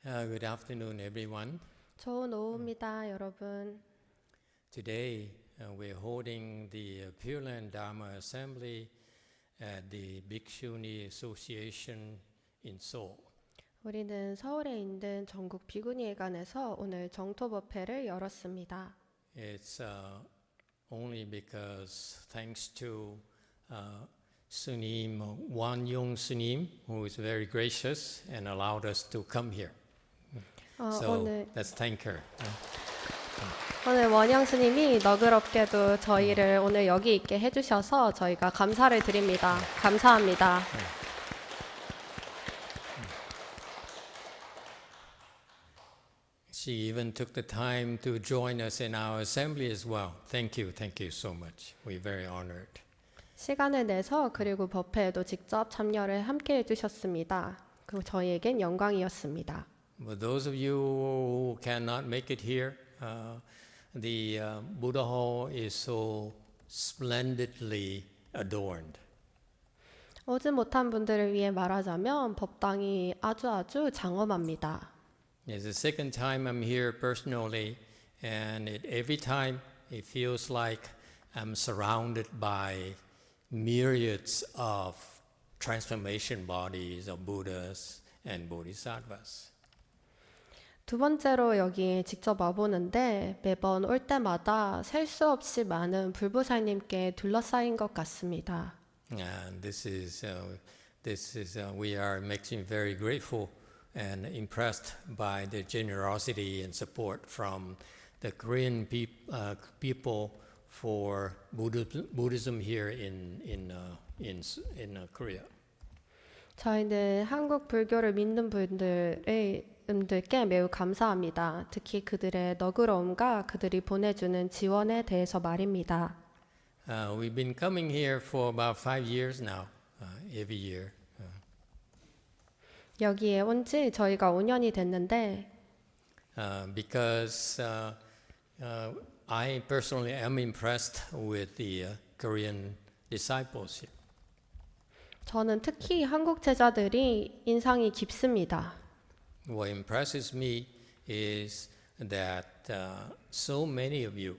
Good afternoon, everyone. 좋은 오후입니다, 여러분. Today, we're holding the Pure Land Dharma Assembly at the Bhikshuni Association in Seoul. 우리는 서울에 있는 전국 비구니회관에서 오늘 정토법회를 열었습니다. It's only because thanks to Sunim Wanyong Sunim, who is very gracious and allowed us to come here. So 오늘 let's thank her. 원영 스님이 너그럽게도 저희를 오늘 여기 있게 해주셔서 저희가 감사를 드립니다. 감사합니다. She even took the time to join us in our assembly as well. Thank you so much. We're very honored. 시간을 내서 그리고 법회에도 직접 참여를 함께 해주셨습니다. 그 저희에겐 영광이었습니다. For those of you who cannot make it here, the Buddha Hall is so splendidly adorned. 오지 못한 분들을 위해 말하자면 법당이 아주 장엄합니다. It's the second time I'm here personally, and every time it feels like I'm surrounded by myriads of transformation bodies of Buddhas and Bodhisattvas. 두 번째로 여기 직접 와보는데 매번 올 때마다 셀 수 없이 많은 불보살님께 둘러싸인 것 같습니다. And this is we are makes me very grateful and impressed by the generosity and support from the Korean people for Buddhism here in Korea. 저희는 한국 불교를 믿는 분들께 매우 감사합니다. 특히 그들의 너그러움과 그들이 보내주는 지원에 대해서 말입니다. We've been coming here for about 5 years now, every year. 여기에 온 지 저희가 5년이 됐는데 Because I personally am impressed with the Korean disciples here. 저는 특히 한국 제자들이 인상이 깊습니다. What impresses me is that so many of you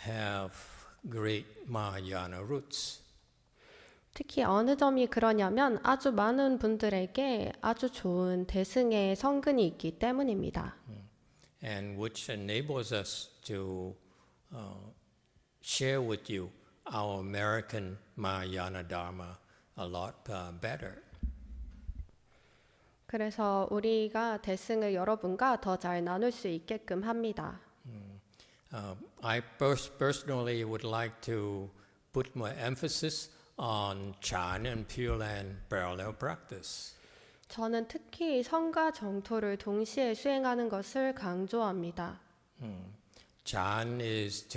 have great Mahayana roots. 특히 어느 점이 그러냐면 아주 많은 분들에게 아주 좋은 대승의 성근이 있기 때문입니다. And which enables us to share with you our American Mahayana Dharma a lot better. 그래서 우리가 대승을 여러분과 더 잘 나눌 수 있게끔 합니다. I personally would like to put more emphasis on Chan and Pure Land parallel practice. 저는 특히 성과 정토를 동시에 수행하는 것을 강조합니다. Chan is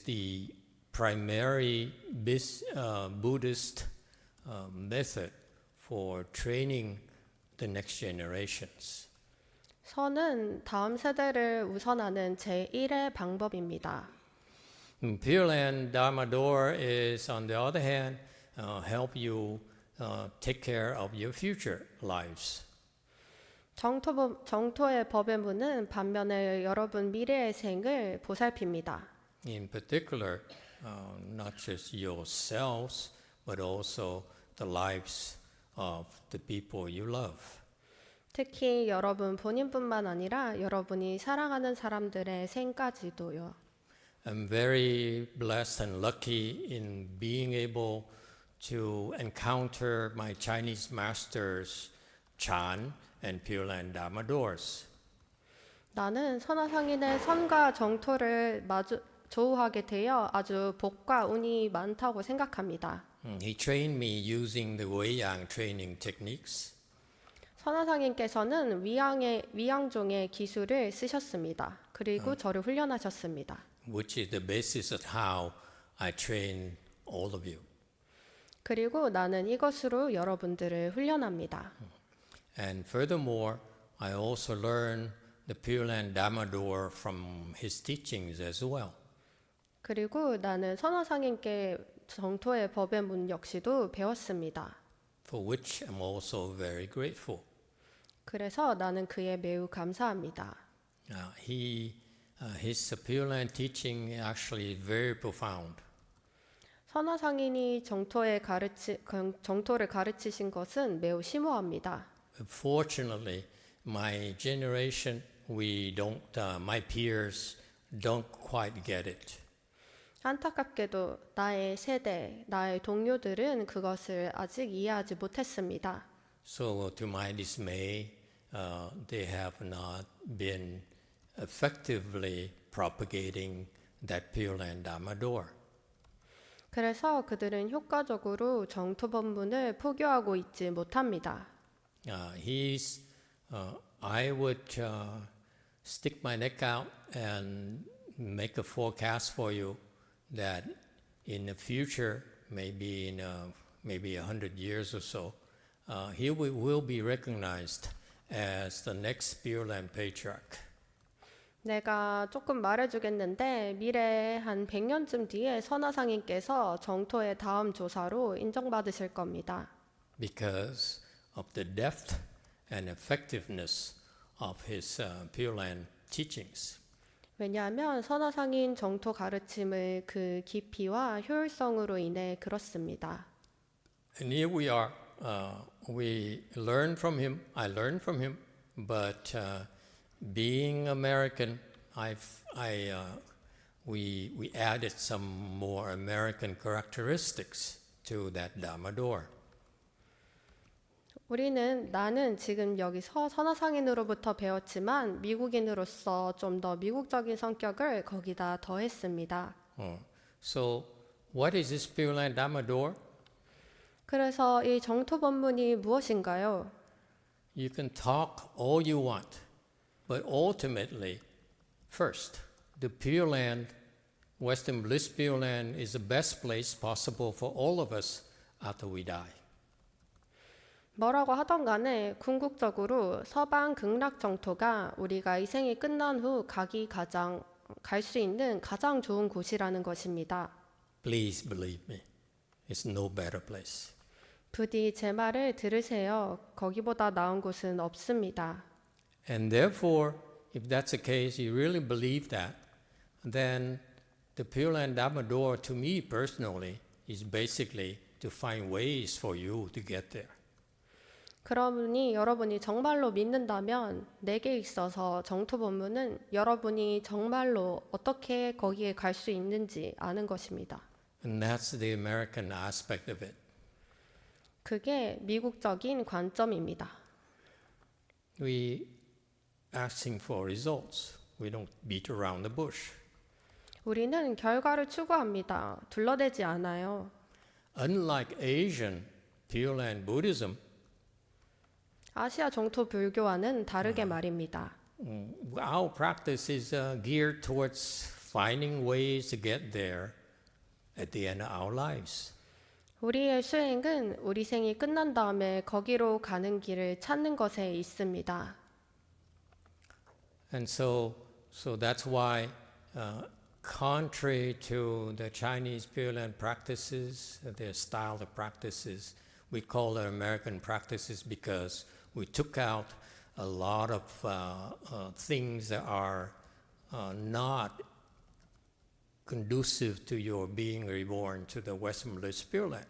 the primary Buddhist method for training the next generations. 선은 다음 세대를 우선하는 제1의 방법입니다. Pure Land Dharma Door is, on the other hand, help you take care of your future lives. 정토의 법의 문은 반면에 여러분 미래의 생을 보살핍니다. In particular, not just yourselves, but also the lives of the people you love. 특히 여러분 본인뿐만 아니라 여러분이 사랑하는 사람들의 생까지도요. I'm very blessed and lucky in being able to encounter my Chinese masters, Chan and Pure Land Dharma Doors. 나는 선화상인의 선과 정토를 조우하게 되어 아주 복과 운이 많다고 생각합니다. He trained me using the Weiyang training techniques. 선화상인께서는 위양종의 기술을 쓰셨습니다. 그리고 저를 훈련하셨습니다. Which is the basis of how I train all of you. 그리고 나는 이것으로 여러분들을 훈련합니다. And furthermore, I also learned the Pure Land Dharma Door from his teachings as well. 그리고 나는 선화상인께 정토의 법의 문 역시도 배웠습니다. For which I'm also very grateful. 그래서 나는 그에 매우 감사합니다. His Pure Land teaching actually is very profound. 선화상인이 정토를 가르치신 것은 매우 심오합니다. Fortunately, my generation, my peers don't quite get it. 안타깝게도 나의 세대, 나의 동료들은 그것을 아직 이해하지 못했습니다. So, to my dismay, they have not been effectively propagating that Pure Land Dharma door. 그래서 그들은 효과적으로 정토 법문을 포교하고 있지 못합니다. I would stick my neck out and make a forecast for you that in the future, maybe in maybe 100 years or so, he will be recognized as the next Pure Land Patriarch. 내가 조금 말해주겠는데 미래에 한 100년쯤 뒤에 선화상인께서 정토의 다음 조사로 인정받으실 겁니다. Because of the depth and effectiveness of his Pure Land teachings. 왜냐하면 선화상인 정토 가르침의 그 깊이와 효율성으로 인해 그렇습니다. And here we are. We learn from him. I learned from him, but being American, we added some more American characteristics to that Dharma door. 나는 지금 여기서 선화상인으로부터 배웠지만 미국인으로서 좀 더 미국적인 성격을 거기다 더했습니다. So, what is this Pure Land Dharma door? 그래서 이 정토 법문이 무엇인가요? You can talk all you want, but ultimately, first, the Pure Land, Western Bliss Pure Land, is the best place possible for all of us after we die. 뭐라고 하던 간에 궁극적으로 서방 극락 정토가 우리가 이 생이 끝난 후 갈 수 있는 가장 좋은 곳이라는 것입니다. Please believe me, it's no better place. 부디 제 말을 들으세요. 거기보다 나은 곳은 없습니다. And therefore, if that's the case, you really believe that, then the Pure Land Dharma door, to me personally, is basically to find ways for you to get there. 그러니 여러분이 정말로 믿는다면 내게 있어서 정토 법문은 여러분이 정말로 어떻게 거기에 갈 수 있는지 아는 것입니다. And that's the American aspect of it. 그게 미국적인 관점입니다. We asking for results. We don't beat around the bush. 우리는 결과를 추구합니다. 둘러대지 않아요. Unlike Asian Pure Land Buddhism, 아시아 정토 불교와는 다르게 말입니다. our practice is geared towards finding ways to get there at the end of our lives. 우리의 수행은 우리 생이 끝난 다음에 거기로 가는 길을 찾는 것에 있습니다. And so that's why, contrary to the Chinese Pure Land practices, their style of practices, we call them American practices because we took out a lot of things that are not conducive to your being reborn to the Western Bliss Pure Land.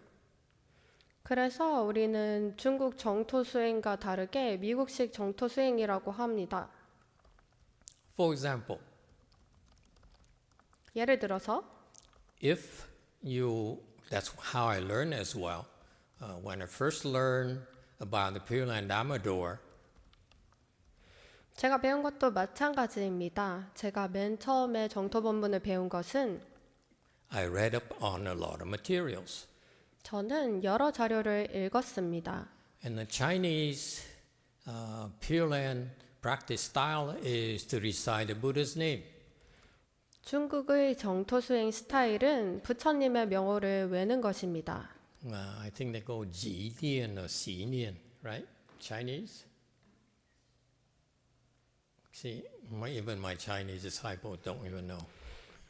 그래서 우리는 중국 정토 수행과 다르게 미국식 정토 수행이라고 합니다. For example, 예를 들어서 that's how I learned as well. When I first learned about the Pure Land Dharma door, 제가 배운 것도 마찬가지입니다. 제가 맨 처음에 정토 법문을 배운 것은 I read up on a lot of materials. 저는 여러 자료를 읽었습니다. And the Chinese Pure Land practice style is to recite the Buddha's name. 중국의 정토 수행 스타일은 부처님의 명호를 외는 것입니다. I think they go Jidian or Xinian, right? Chinese? See, even my Chinese disciples don't even know.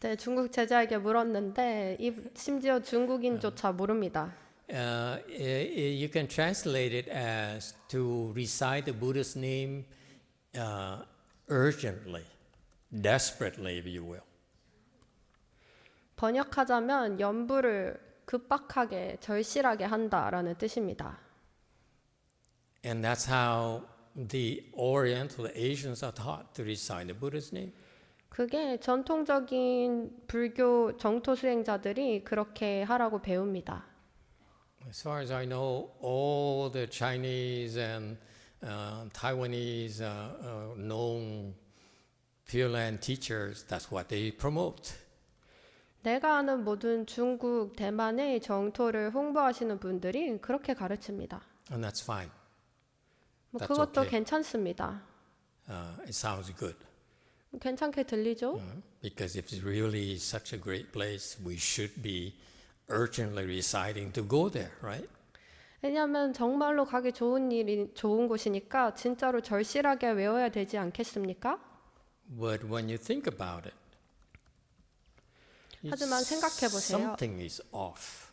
네, 중국 제자에게 물었는데 심지어 중국인조차 모릅니다. You can translate it as to recite the Buddha's name urgently, desperately, if you will. 번역하자면 연부를 급박하게 절실하게 한다라는 뜻입니다. And that's how the Oriental Asians are taught to recite the Buddha's name. 그게 전통적인 불교 정토 수행자들이 그렇게 하라고 배웁니다. As far as I know, all the Chinese and Taiwanese known Pure Land teachers, that's what they promote. 내가 아는 모든 중국, 대만의 정토를 홍보하시는 분들이 그렇게 가르칩니다. And that's fine. 뭐 That's 그것도 okay. 괜찮습니다. It sounds good. 괜찮게 들리죠? Because if it's really such a great place, we should be urgently reciting to go there, right? 왜냐하면 정말로 가기 좋은 곳이니까 진짜로 절실하게 외워야 되지 않겠습니까? But when you think about it, 하지만 생각해 보세요. something is off.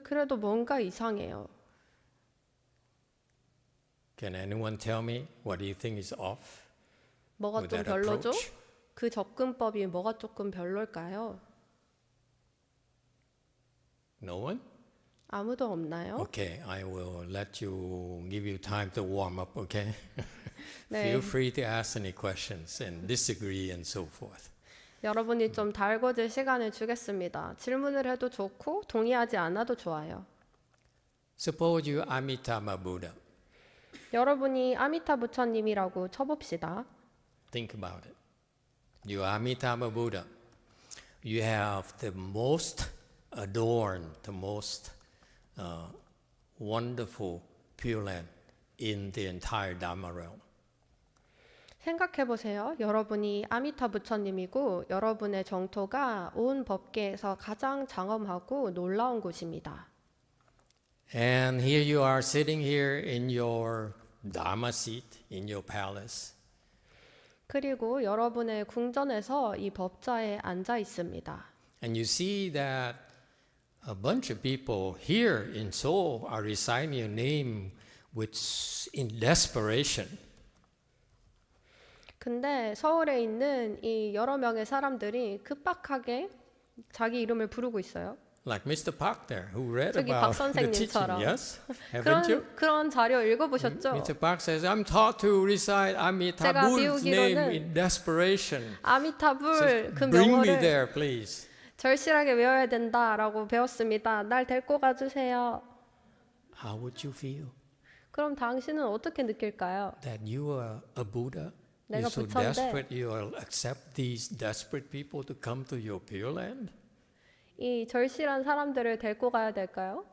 그래도 뭔가 이상해요. Can anyone tell me what do you think is off 뭐가 with 좀 that 별로죠? approach? 그 접근법이 뭐가 조금 별로일까요? No one? 아무도 없나요? Okay, I will let you give you time to warm up, okay? 네. Feel free to ask any questions and disagree and so forth. 여러분이 좀 달궈질 시간을 주겠습니다. 질문을 해도 좋고 동의하지 않아도 좋아요. Suppose you Amitabha Buddha. 여러분이 아미타 부처님이라고 쳐봅시다. Think about it. You Amitabha Buddha. You have the most adorned, the most wonderful Pure Land in the entire Dharma realm. 생각해 보세요. 여러분이 아미타 부처님이고 여러분의 정토가 온 법계에서 가장 장엄하고 놀라운 곳입니다. And here you are sitting here in your Dharma seat, in your palace. 그리고 여러분의 궁전에서 이 법좌에 앉아 있습니다. And you see that a bunch of people here in Seoul are reciting your name in desperation. 근데 서울에 있는 이 여러 명의 사람들이 급박하게 자기 이름을 부르고 있어요. Like Mr. Park there, who read 저기 about 박 the teaching, 선생님처럼. yes? Haven't you? 그런 자료 읽어보셨죠? Mr. Park says, I'm taught to recite Amitabha 제가 Buddha's name 배우기로는 in desperation. 아미타불 그 Bring me 명호를 there, please. 절실하게 외워야 된다라고 배웠습니다. 날 데리고 가주세요. How would you feel? 그럼 당신은 어떻게 느낄까요? That you are a Buddha? 내가 You're so 부처인데 desperate you will accept these desperate people to come to your Pure Land? 이 절실한 사람들을 데리고 가야 될까요?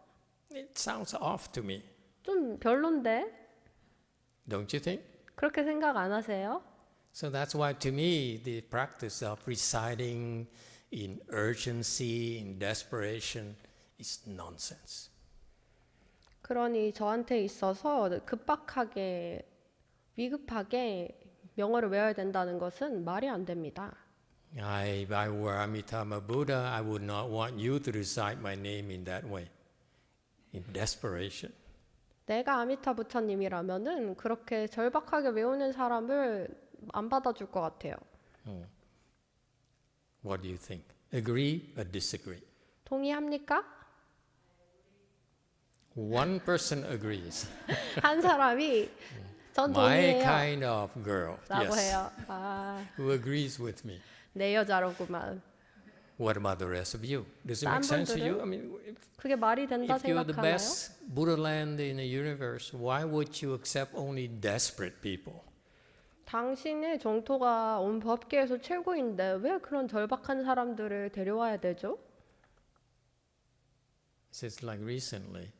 It sounds off to me, 좀 별론데? don't you think? 그렇게 생각 안 하세요? So that's why to me the practice of reciting in urgency, in desperation is nonsense. 그러니 저한테 있어서 급박하게 위급하게 명어를 외워야 된다는 것은 말이 안 됩니다. If I were Amitabha Buddha, I would not want you to recite my name in that way, in desperation. 내가 아미타 부처님이라면은 그렇게 절박하게 외우는 사람을 안 받아줄 것 같아요. What do you think? Agree or disagree? 동의합니까? One person agrees. 한 사람이 전 My 동의해요. kind of girl, 라고 yes, 해요. 아, who agrees with me. 내 여자로구만. What about the rest of you? Does it 딴 make sense to you? 분들은? I mean, 그게 말이 된다 if you're the 생각하나요? best Buddha land in the universe, why would you accept only desperate people? 당신의 정토가 온 법계에서 최고인데 왜 그런 절박한 사람들을 데려와야 되죠? It's just like recently,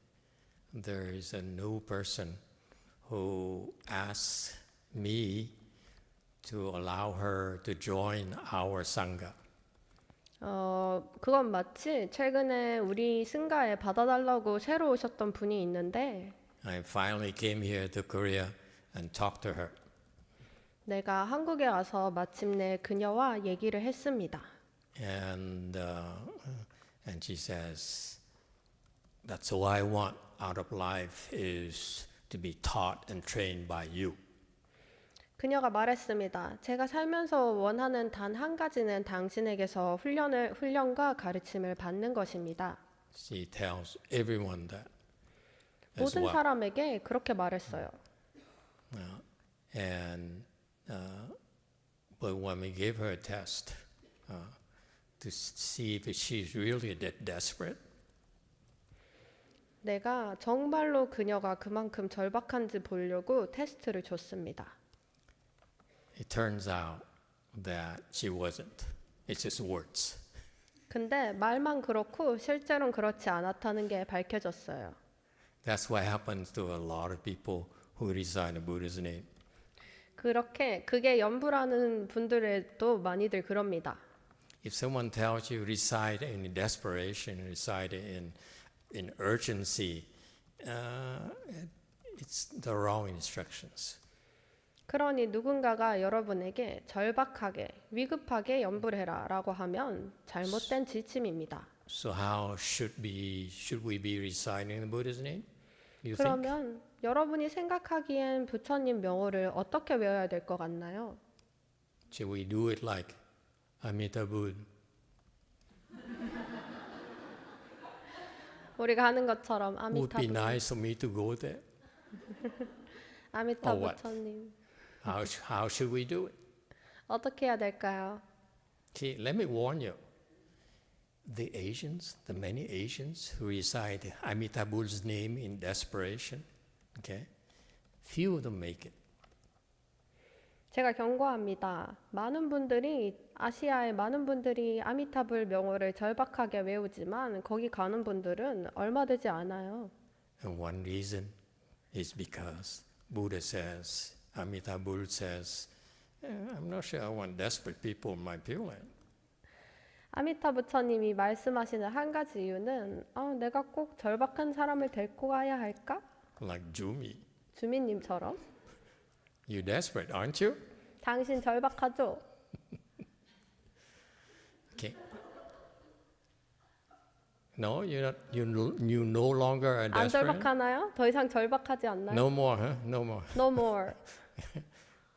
there is a new person who asked me to allow her to join our sangha. 그건 마치 최근에 우리 승가에 받아달라고 새로 오셨던 분이 있는데 I finally came here to Korea and talked to her. 내가 한국에 와서 마침내 그녀와 얘기를 했습니다. And she says, That's all I want out of life is to be taught and trained by you. 그녀가 말했습니다. 제가 살면서 원하는 단 한 가지는 당신에게서 훈련과 가르침을 받는 것입니다. She tells everyone that as 모든 well. 사람에게 그렇게 말했어요. And but when we gave her a test to see if she's really that desperate, 내가 정말로 그녀가 그만큼 절박한지 보려고 테스트를 줬습니다. it turns out that she wasn't. It's just words. 근데 말만 그렇고 실제로는 그렇지 않았다는 게 밝혀졌어요. That's what happens to a lot of people who recite the Buddha's name. 그게 연부라는 분들에도 많이들 그럽니다. If someone tells you recite in desperation, recite in urgency, it's the wrong instructions. 그러니 누군가가 여러분에게 절박하게, 위급하게 연부를 해라라고 하면 잘못된 지침입니다. So how should we be reciting the Buddha's name? You think? 그러면 여러분이 생각하기엔 부처님 명호를 어떻게 외워야 될 것 같나요? Should we do it like Amitabha? 우리가 하는 것처럼 Would be 아미타 nice of me to go there. 아미타 Or what? 부처님 How should we do it? 어떻게 해야 될까요? See, let me warn you. The many Asians who recite Amitabha's name in desperation, okay, few of them make it. 제가 경고합니다. 아시아의 많은 분들이 아미타불 명호를 절박하게 외우지만 거기 가는 분들은 얼마 되지 않아요. And one reason is because Buddha says, Amitabha says, I'm not sure I want desperate people in my Pure Land. 아미타 부처님이 말씀하시는 한 가지 이유는 내가 꼭 절박한 사람을 데리고 가야 할까? Like Jumi. 주민님처럼 You're desperate, aren't you? 당신 절박하죠? Okay. No, you're not. You no longer are 안 desperate. 절박하나요? 더 이상 절박하지 않나요? No more, huh? No more. No more.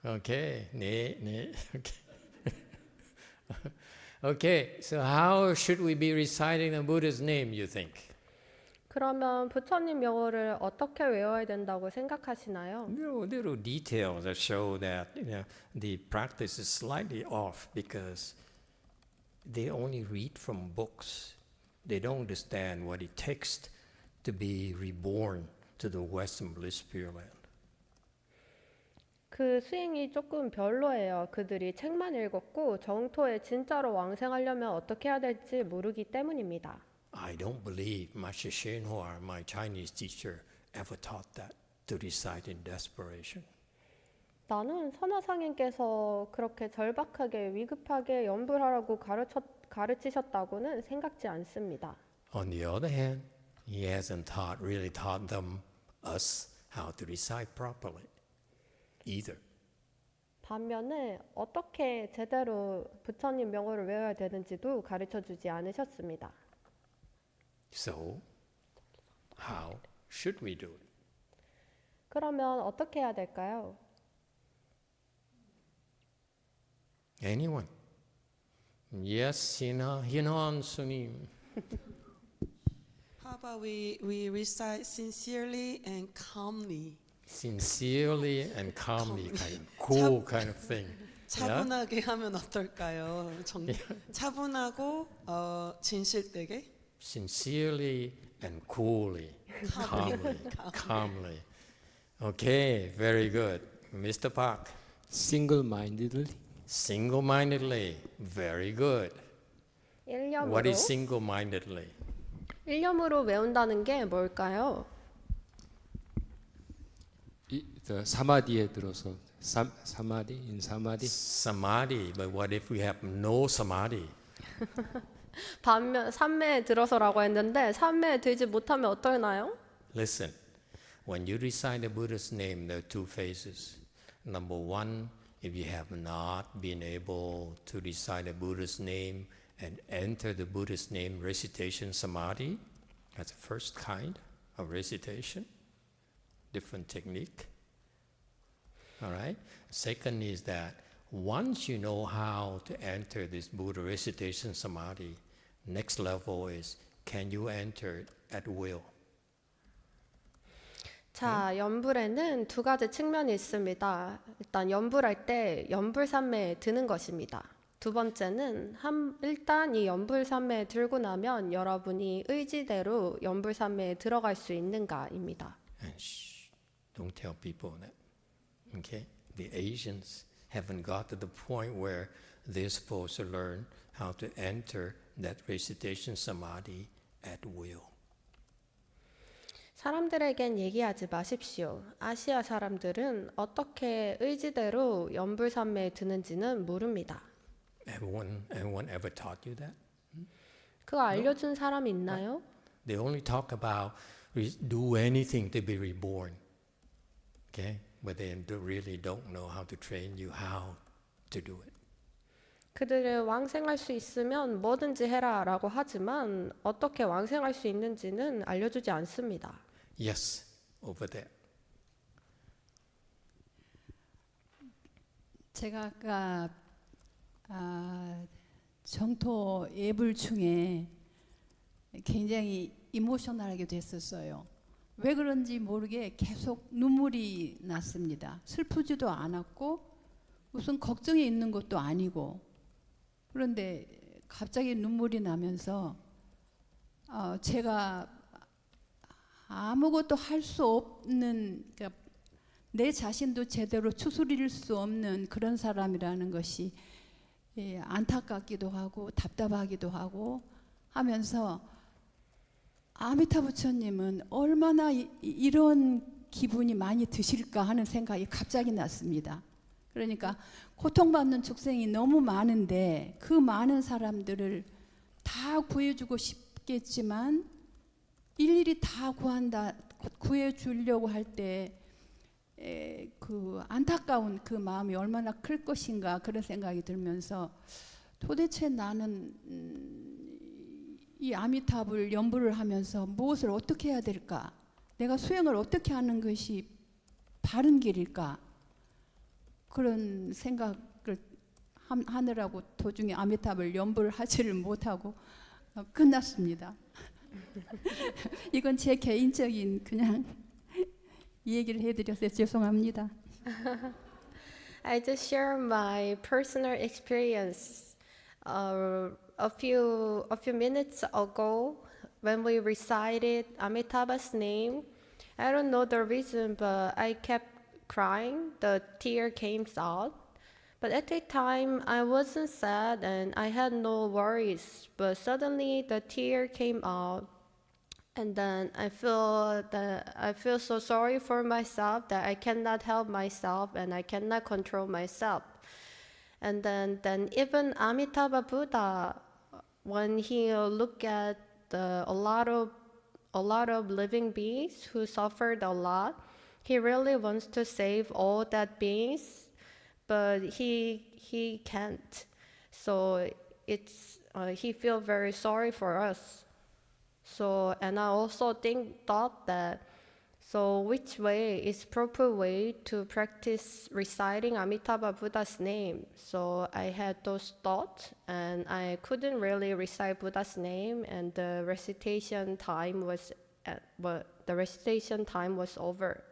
Okay. 네. Okay. Okay. So how should we be reciting the Buddha's name? You think? 그러면 부처님 명호를 어떻게 외워야 된다고 생각하시나요? Little details that show that the practice is slightly off because they only read from books. They don't understand what it takes to be reborn to the Western Bliss Pure Land. 그 스윙이 조금 별로예요. 그들이 책만 읽었고 정토에 진짜로 왕생하려면 어떻게 해야 될지 모르기 때문입니다. I don't believe Master Shenhua, my Chinese teacher, ever taught that to recite in desperation. 나는 선화상인께서 그렇게 절박하게 위급하게 연불하라고 가르치셨다고는 생각지 않습니다. On the other hand, he hasn't really taught us how to recite properly either. 반면에 어떻게 제대로 부처님 명호를 외워야 되는지도 가르쳐주지 않으셨습니다. So, how should we do it? 그러면 어떻게 해야 될까요? Anyone? Yes, Hinan Sunim. How about we recite sincerely and calmly? Sincerely and calmly, kind of cool kind of thing. Yeah? 차분하게 하면 어떨까요? 차분하고 진실되게. Sincerely and coolly, calmly. Okay, very good. Mr. Park. Single-mindedly. Single-mindedly, very good. What is single-mindedly? 일념으로 외운다는 게 뭘까요? 사마디에 들어서 사마디, in 사마디. Samadhi, but what if we have no samadhi? 반면 삼매에 들어서라고 했는데 삼매에 들지 못하면 어떠나요? Listen, when you recite the Buddha's name, there are two phases. Number one, if you have not been able to recite the Buddha's name and enter the Buddha's name recitation samadhi, That's the first kind of recitation, different technique. All right. Second is that once you know how to enter this Buddha recitation samadhi, next level is can you enter it at will? 자, 연불에는 두 가지 측면이 있습니다. 일단 연불할 때 연불산매에 드는 것입니다. 두 번째는 일단 이 연불산매에 들고 나면 여러분이 의지대로 연불산매에 들어갈 수 있는가입니다. And shh, don't tell people that. Okay? The Asians haven't got to the point where they're supposed to learn how to enter that recitation samadhi at will. 사람들에겐 얘기하지 마십시오. 아시아 사람들은 어떻게 의지대로 연불산매에 드는지는 모릅니다. Anyone ever taught you that? 그거 알려준 사람이 있나요? They only talk about do anything to be reborn. Okay? But they really don't know how to train you how to do it. 그들은 왕생할 수 있으면 뭐든지 해라라고 하지만 어떻게 왕생할 수 있는지는 알려주지 않습니다. Yes, over there. 제가 아까 정토 예불 중에 굉장히 이모셔널하게 됐었어요. 왜 그런지 모르게 계속 눈물이 났습니다. 슬프지도 않았고 무슨 걱정이 있는 것도 아니고 그런데 갑자기 눈물이 나면서 제가 아무것도 할 수 없는 그러니까 내 자신도 제대로 추스릴 수 없는 그런 사람이라는 것이 안타깝기도 하고 답답하기도 하고 하면서 아미타 부처님은 얼마나 이런 기분이 많이 드실까 하는 생각이 갑자기 났습니다. 그러니까 고통받는 축생이 너무 많은데 그 많은 사람들을 다 구해주고 싶겠지만 일일이 다 구해주려고 할 때 그 안타까운 그 마음이 얼마나 클 것인가 그런 생각이 들면서 도대체 나는 이 아미타불 연불을 하면서 무엇을 어떻게 해야 될까? 내가 수행을 어떻게 하는 것이 바른 길일까? 그런 생각을 하느라고 도중에 아미타불 연불을 하지를 못하고 끝났습니다. 이건 제 개인적인 그냥 이 얘기를 해드려서 죄송합니다. I just share my personal experience. A few minutes ago, when we recited Amitabha's name, I don't know the reason, but I kept crying. The tear came out. But at the time, I wasn't sad and I had no worries. But suddenly, the tear came out. And then I feel so sorry for myself that I cannot help myself and I cannot control myself. And then even Amitabha Buddha, when he looked at a lot of living beings who suffered a lot, he really wants to save all that beings, but he can't. So he feels very sorry for us. So, and I also thought that, so which way is proper way to practice reciting Amitabha Buddha's name? So I had those thoughts, and I couldn't really recite Buddha's name, and the recitation time was over.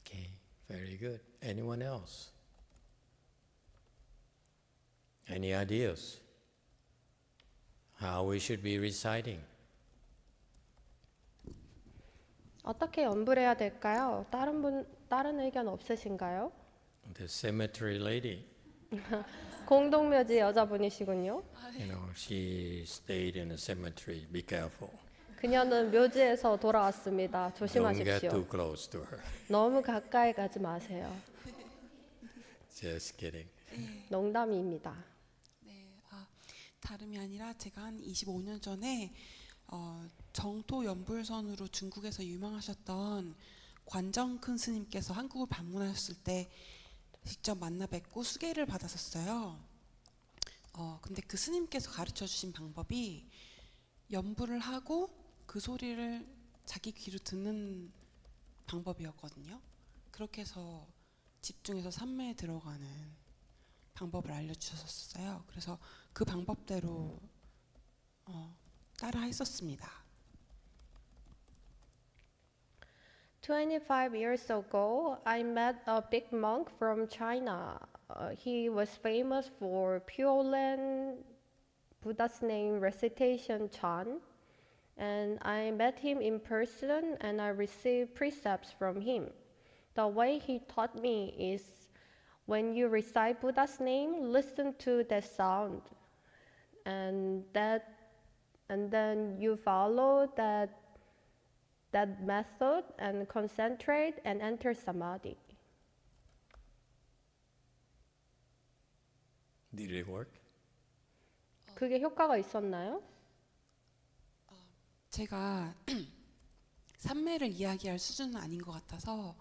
Okay, very good. Anyone else? Any ideas? How we should be reciting? 어떻게 연불해야 될까요? 다른 의견 없으신가요? The cemetery lady, 공동묘지 여자분이시군요. you know, she stayed in the cemetery. Be careful. 그녀는 묘지에서 돌아왔습니다. Don't get 조심하십시오. too close to her. 너무 가까이 가지 마세요. Just kidding. 농담입니다. 네, 다름이 아니라 제가 한 25년 전에 정토 연불선으로 중국에서 유명하셨던 관정큰 스님께서 한국을 방문하셨을 때 직접 만나 뵙고 수계를 받았었어요. 근데 그 스님께서 가르쳐 주신 방법이 연불을 하고 그 소리를 자기 귀로 듣는 방법이었거든요. 그렇게 해서 집중해서 삼매에 들어가는 방법을 알려주셨어요. 그래서 그 방법대로 따라 했었습니다. 25 years ago, I met a big monk from China. He was famous for Pure Land Buddha's name recitation Chan. And I met him in person and I received precepts from him. The way he taught me is when you recite Buddha's name, listen to that sound. And then you follow that method and concentrate and enter samadhi. Did it work? 그게 효과가 있었나요? 제가 삼매를 이야기할 수준은 아닌 것 같아서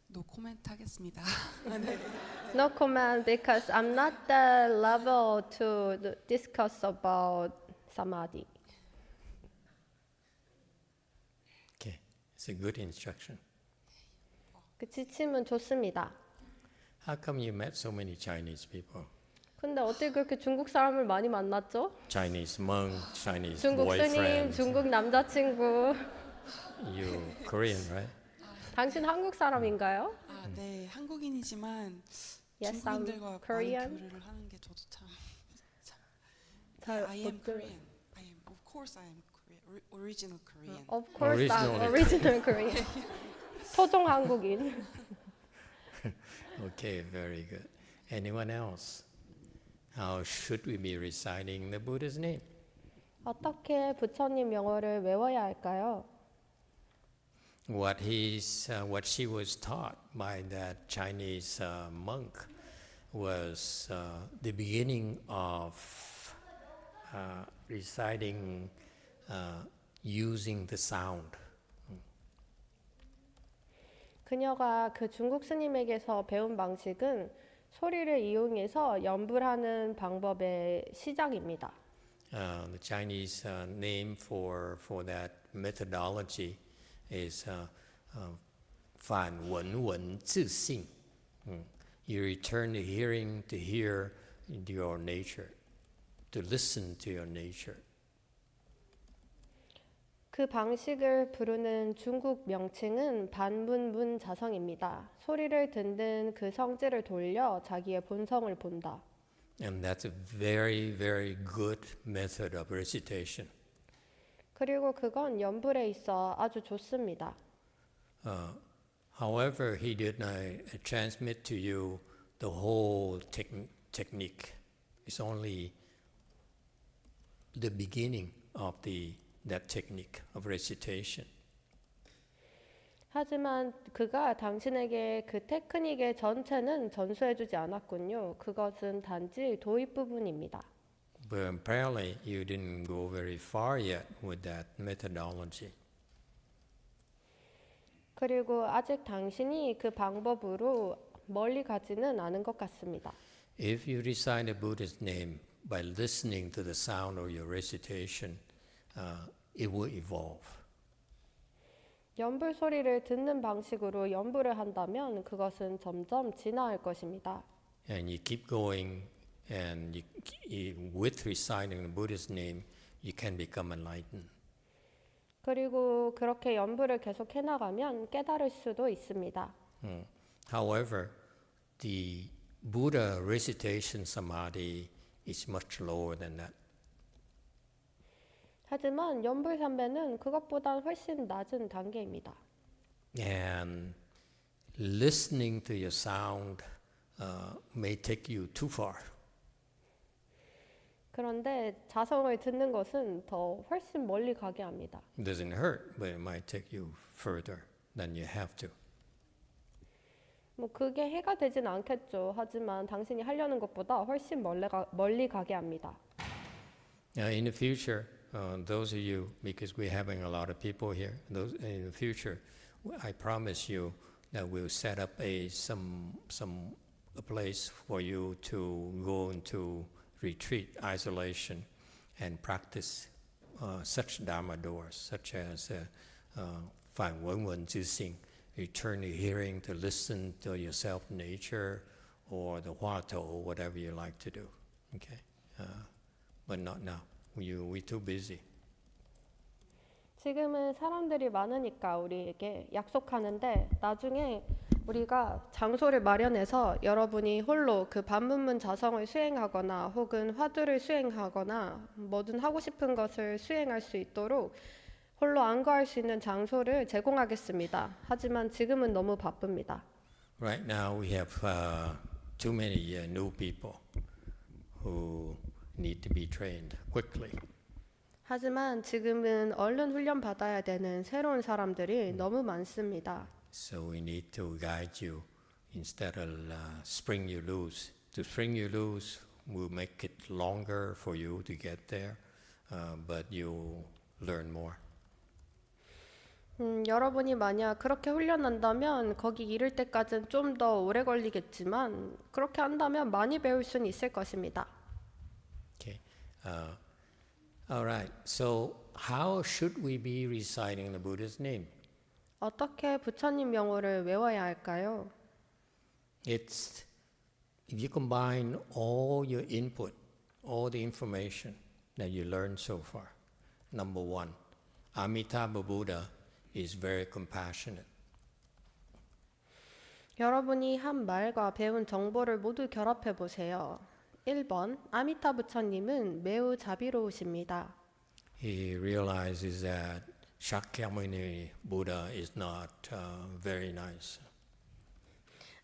노 코멘트 하겠습니다. No comment because I'm not the level to discuss about samadhi. Okay, it's a good instruction. 그 지침은 좋습니다. How come you met so many Chinese people? 근데 어떻게 그렇게 중국 사람을 많이 만났죠? Chinese monk, Chinese 중국 스님, boyfriend. 중국 남자친구. You Korean, right? 당신 한국 사람인가요? 네, 한국인이지만 Yes, I'm 중국인들과 많은 Korean. 교류를 하는 게 저도 참. 잘 I am 못 들- Korean. Of course I am Korean. Original Korean. Of course, I'm Originally. original Korean. 토종 한국인. Okay, very good. Anyone else? How should we be reciting the Buddha's name? 어떻게 부처님 명호를 외워야 할까요? What she was taught by that Chinese monk was the beginning of reciting using the sound. 그녀가 그 중국 스님에게서 배운 방식은 소리를 이용해서 연불하는 방법의 시작입니다. The Chinese name for that methodology is 反闻闻自性. You return the hearing to hear your nature, to listen to your nature. 그 방식을 부르는 중국 명칭은 반문문 자성입니다. 소리를 듣는 그 성질을 돌려 자기의 본성을 본다. And that's a very, very good method of recitation. 그리고 그건 연불에 있어 아주 좋습니다. However, he did not transmit to you the whole technique. It's only the beginning of that technique of recitation. 하지만 그가 당신에게 그 테크닉의 전체는 전수해주지 않았군요. 그것은 단지 도입 부분입니다. But apparently, you didn't go very far yet with that methodology. 그리고 아직 당신이 그 방법으로 멀리 가지는 않은 것 같습니다. If you recite the Buddha's name by listening to the sound of your recitation, it will evolve. 연불 소리를 듣는 방식으로 연불을 한다면 그것은 점점 진화할 것입니다. And you keep going, and with reciting the Buddha's name, you can become enlightened. 그리고 그렇게 연불을 계속 해나가면 깨달을 수도 있습니다. However, the Buddha recitation samadhi is much lower than that. 하지만 연불 삼배는 그것보다 훨씬 낮은 단계입니다. And listening to your sound may take you too far. 그런데 자성을 듣는 것은 더 훨씬 멀리 가게 합니다. It doesn't hurt, but it might take you further than you have to. 뭐 그게 해가 되진 않겠죠. 하지만 당신이 하려는 것보다 훨씬 멀리 가게 합니다. In the future, those of you, because we're having a lot of people here, those in the future, I promise you that we'll set up a place for you to go into retreat, isolation, and practice such Dharma doors, such as Phạn Vấn Vấn Chư Sinh, return the hearing to listen to yourself nature, or the Hoa Thổ, whatever you like to do. Okay, but not now. We're too busy. 지금은 사람들이 많으니까 우리에게 약속하는데 나중에 우리가 장소를 마련해서 여러분이 홀로 그 반문문 자성을 수행하거나 혹은 화두를 수행하거나 뭐든 하고 싶은 것을 수행할 수 있도록 홀로 안거할 수 있는 장소를 제공하겠습니다. 하지만 지금은 너무 바쁩니다. Right now we have too many new people who need to be trained quickly. 하지만 지금은 얼른 훈련 받아야 되는 새로운 사람들이 너무 많습니다. So we need to guide you instead of spring you loose. To spring you loose will make it longer for you to get there, but you learn more. 여러분이 만약 그렇게 훈련한다면 거기 이를 때까지는 좀 더 오래 걸리겠지만 그렇게 한다면 많이 배울 수는 있을 것입니다. Okay. All right. So how should we be reciting the Buddha's name? 어떻게 부처님 명호를 외워야 할까요? It's if you combine all your input, all the information that you learned so far. Number one, Amitabha Buddha is very compassionate. 여러분이 한 말과 배운 정보를 모두 결합해 보세요. 1번, 아미타 부처님은 매우 자비로우십니다. He realizes that Shakyamuni Buddha is not very nice.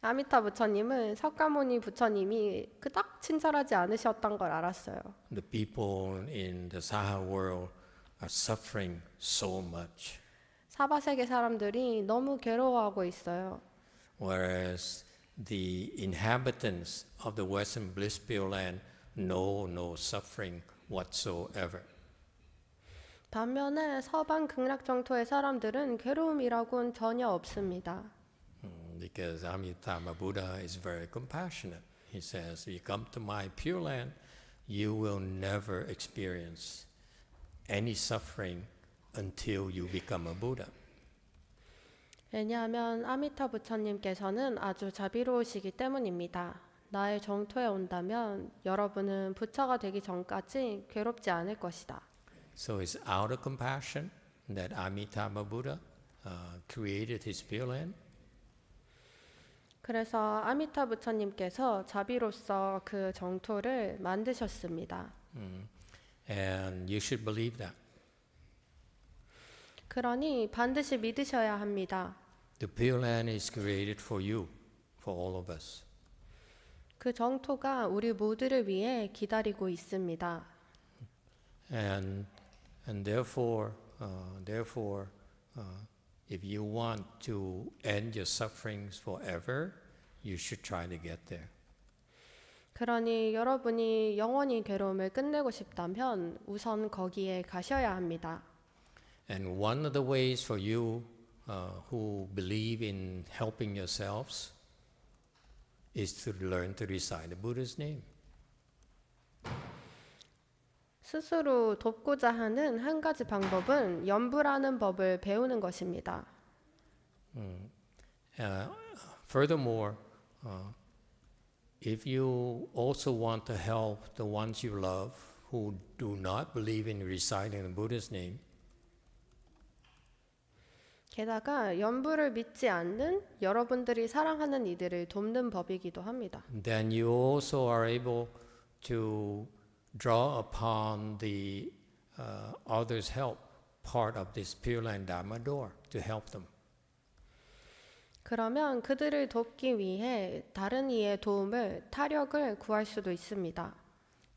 아미타 부처님은 석가모니 부처님이 그닥 친절하지 않으셨던 걸 알았어요. The people in the Saha world are suffering so much, 사바세계 사람들이 너무 괴로워하고 있어요. whereas the inhabitants of the Western Bliss Pure Land know no suffering whatsoever. 반면에 서방 극락정토의 사람들은 괴로움이라고는 전혀 없습니다. Because Amitabha Buddha is very compassionate. He says, if you come to my Pure Land, you will never experience any suffering until you become a Buddha. 왜냐하면 아미타 부처님께서는 아주 자비로우시기 때문입니다. 나의 정토에 온다면 여러분은 부처가 되기 전까지 괴롭지 않을 것이다. So it's out of compassion that Amitabha Buddha created his Pure Land. 그래서 아미타 부처님께서 자비로서 그 정토를 만드셨습니다. And you should believe that. 그러니 반드시 믿으셔야 합니다. The Pure Land is created for you, for all of us. 그 정토가 우리 모두를 위해 기다리고 있습니다. And therefore, if you want to end your sufferings forever, you should try to get there. 그러니 여러분이 영원히 괴로움을 끝내고 싶다면 우선 거기에 가셔야 합니다. And one of the ways for you who believe in helping yourselves is to learn to recite the Buddha's name. 스스로 돕고자 하는 한 가지 방법은 연불하는 법을 배우는 것입니다. Furthermore, if you also want to help the ones you love who do not believe in reciting the Buddha's name, 게다가 연불을 믿지 않는 여러분들이 사랑하는 이들을 돕는 법이기도 합니다. then you also are able to draw upon the others' help part of this Pure Land Dharma door to help them. 그러면 그들을 돕기 위해 다른 이의 도움을 타력을 구할 수도 있습니다.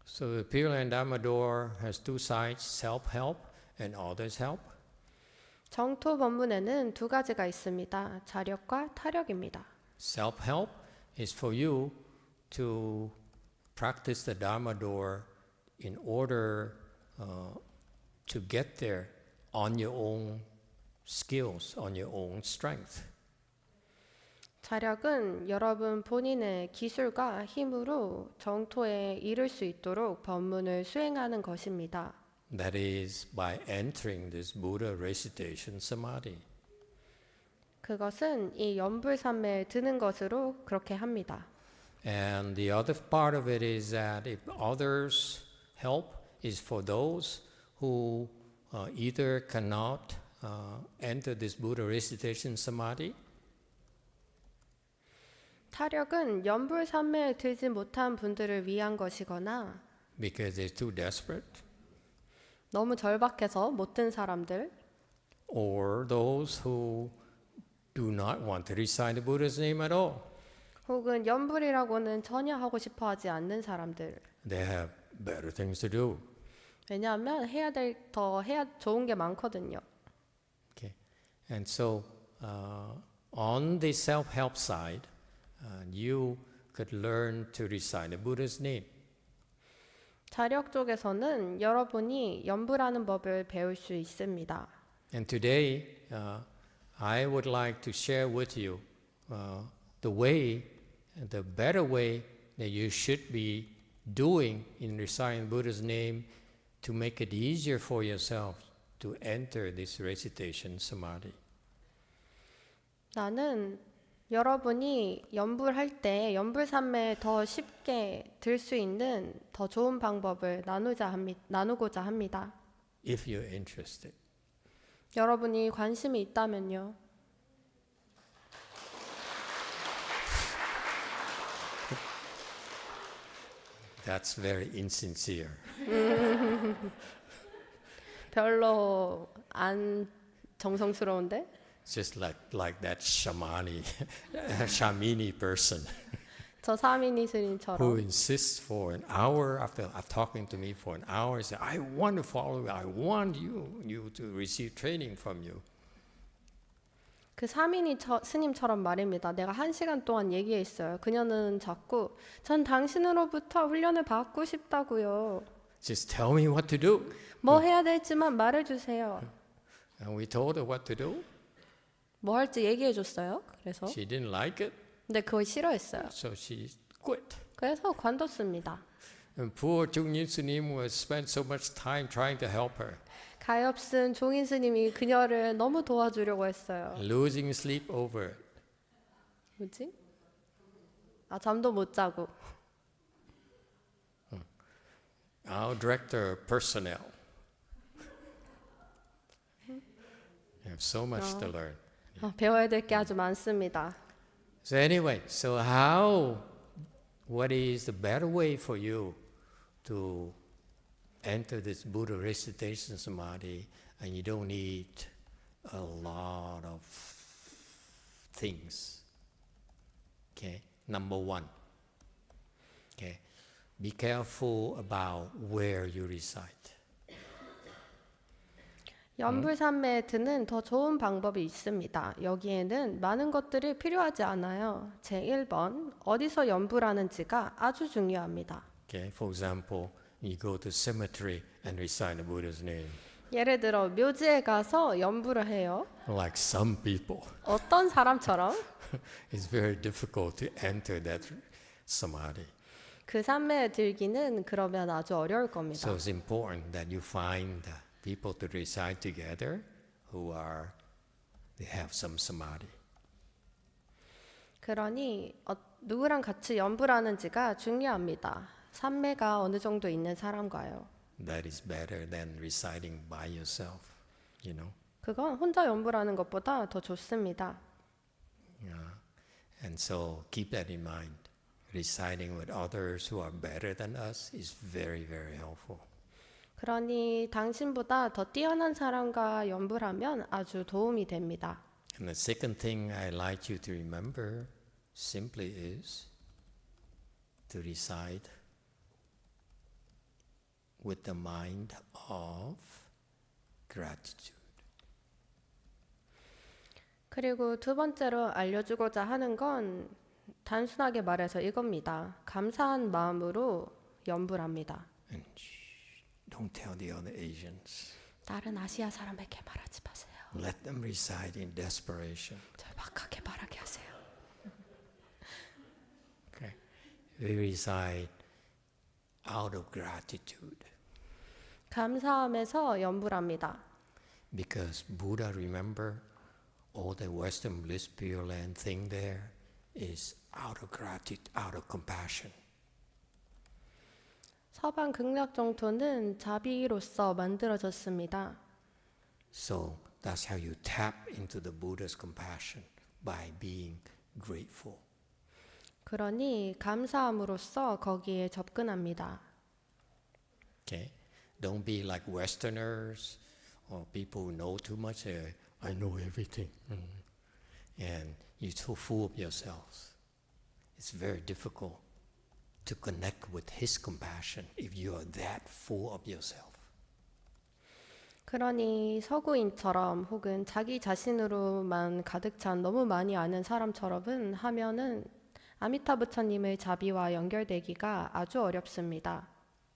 So the Pure Land Dharma door has two sides, self-help and others' help. 정토 법문에는 두 가지가 있습니다. 자력과 타력입니다. Self-help is for you to practice the Dharma door in order to get there on your own skills, on your own strength. 자력은 여러분 본인의 기술과 힘으로 정토에 이를 수 있도록 법문을 수행하는 것입니다. That is by entering this Buddha recitation samadhi. 그것은 이 연불산매에 드는 것으로 그렇게 합니다. And the other part of it is that if others help is for those who either cannot enter this Buddha recitation samadhi, 타력은 연불산매에 들지 못한 분들을 위한 것이거나 because they're too desperate, 너무 절박해서 못 든 사람들, or those who do not want to recite the Buddha's name at all. 혹은 연불이라고는 전혀 하고 싶어 하지 않는 사람들. They have better things to do. 왜냐하면 해야 좋은 게 많거든요. Okay, and so on the self-help side, you could learn to recite the Buddha's name. 자력 쪽에서는 여러분이 연불하는 법을 배울 수 있습니다. And today, I would like to share with you the better way that you should be doing in reciting Buddha's name to make it easier for yourself to enter this recitation samadhi. 나는 여러분이 연불할 때 연불산매에 더 쉽게 들 수 있는 더 좋은 방법을 나누고자 합니다. If you're interested. 여러분이 관심이 있다면요. That's very insincere. 별로 안 정성스러운데? Just like that shamini person 저 사미니 who 스님처럼 insists for an hour after talking to me for an hour, say, I want to follow you. I want you to receive training from you. 그 사미니 스님처럼 말입니다. 내가 1시간 동안 얘기했어요. 그녀는 자꾸 전 당신으로부터 훈련을 받고 싶다고요. Just tell me what to do. 뭐 해야 될지만 말해주세요. And we told her what to do. 뭐 할지 얘기해줬어요. 그래서 She didn't like it, 근데 그걸 싫어했어요. so she quit. 그래서 관뒀습니다. And poor Jung-Yin Sunim was spent so much time trying to help her, 가엾은 종인 스님이 그녀를 너무 도와주려고 했어요. losing sleep over it. 뭐지? 잠도 못 자고. Our director of personnel. You have so much to learn. 배워야 될 게 아주 많습니다. So anyway, what is the better way for you to enter this Buddha recitation samadhi and you don't need a lot of things? Okay, number one. Okay, be careful about where you recite. 연불산매에 드는 더 좋은 방법이 있습니다. 여기에는 많은 것들이 필요하지 않아요. 제1번, 어디서 연불하는지가 아주 중요합니다. Okay, for example, you go to cemetery and recite the Buddha's name, 예를 들어 묘지에 가서 연불을 해요. like some people. 어떤 사람처럼 It's very difficult to enter that samadhi. 그 산매에 들기는 그러면 아주 어려울 겁니다. So it's important that you find people to recite together they have some samadhi. 그러니 누구랑 같이 연불하는지가 중요합니다. 산매가 어느 정도 있는 사람과요. That is better than reciting by yourself, you know. 그건 혼자 연불하는 것보다 더 좋습니다. And so keep that in mind. Reciting with others who are better than us is very, very helpful. 그러니 당신보다 더 뛰어난 사람과 연불하면 아주 도움이 됩니다. And the second thing I'd like you to remember simply is to recite with the mind of gratitude. 그리고 두 번째로 알려주고자 하는 건 단순하게 말해서 이겁니다. 감사한 마음으로 연불합니다. And don't tell the other Asians. 다른 아시아 사람에게 말하지 마세요. Let them recite in desperation. 절박하게 말하게 하세요. Okay. We recite out of gratitude. 감사함에서 연불합니다. Because Buddha, remember, all the Western bliss pure land thing there is out of gratitude, out of compassion. 서방 극락 정토는 자비로서 만들어졌습니다. So that's how you tap into the Buddha's compassion, by being grateful. 그러니 감사함으로써 거기에 접근합니다. Okay? Don't be like Westerners or people who know too much. I know everything. And you're so full of yourselves. It's very difficult to connect with His compassion if you are that full of yourself. 그러니 서구인처럼 혹은 자기 자신으로만 가득 찬 너무 많이 아는 사람처럼은 하면은 아미타 부처님의 자비와 연결되기가 아주 어렵습니다.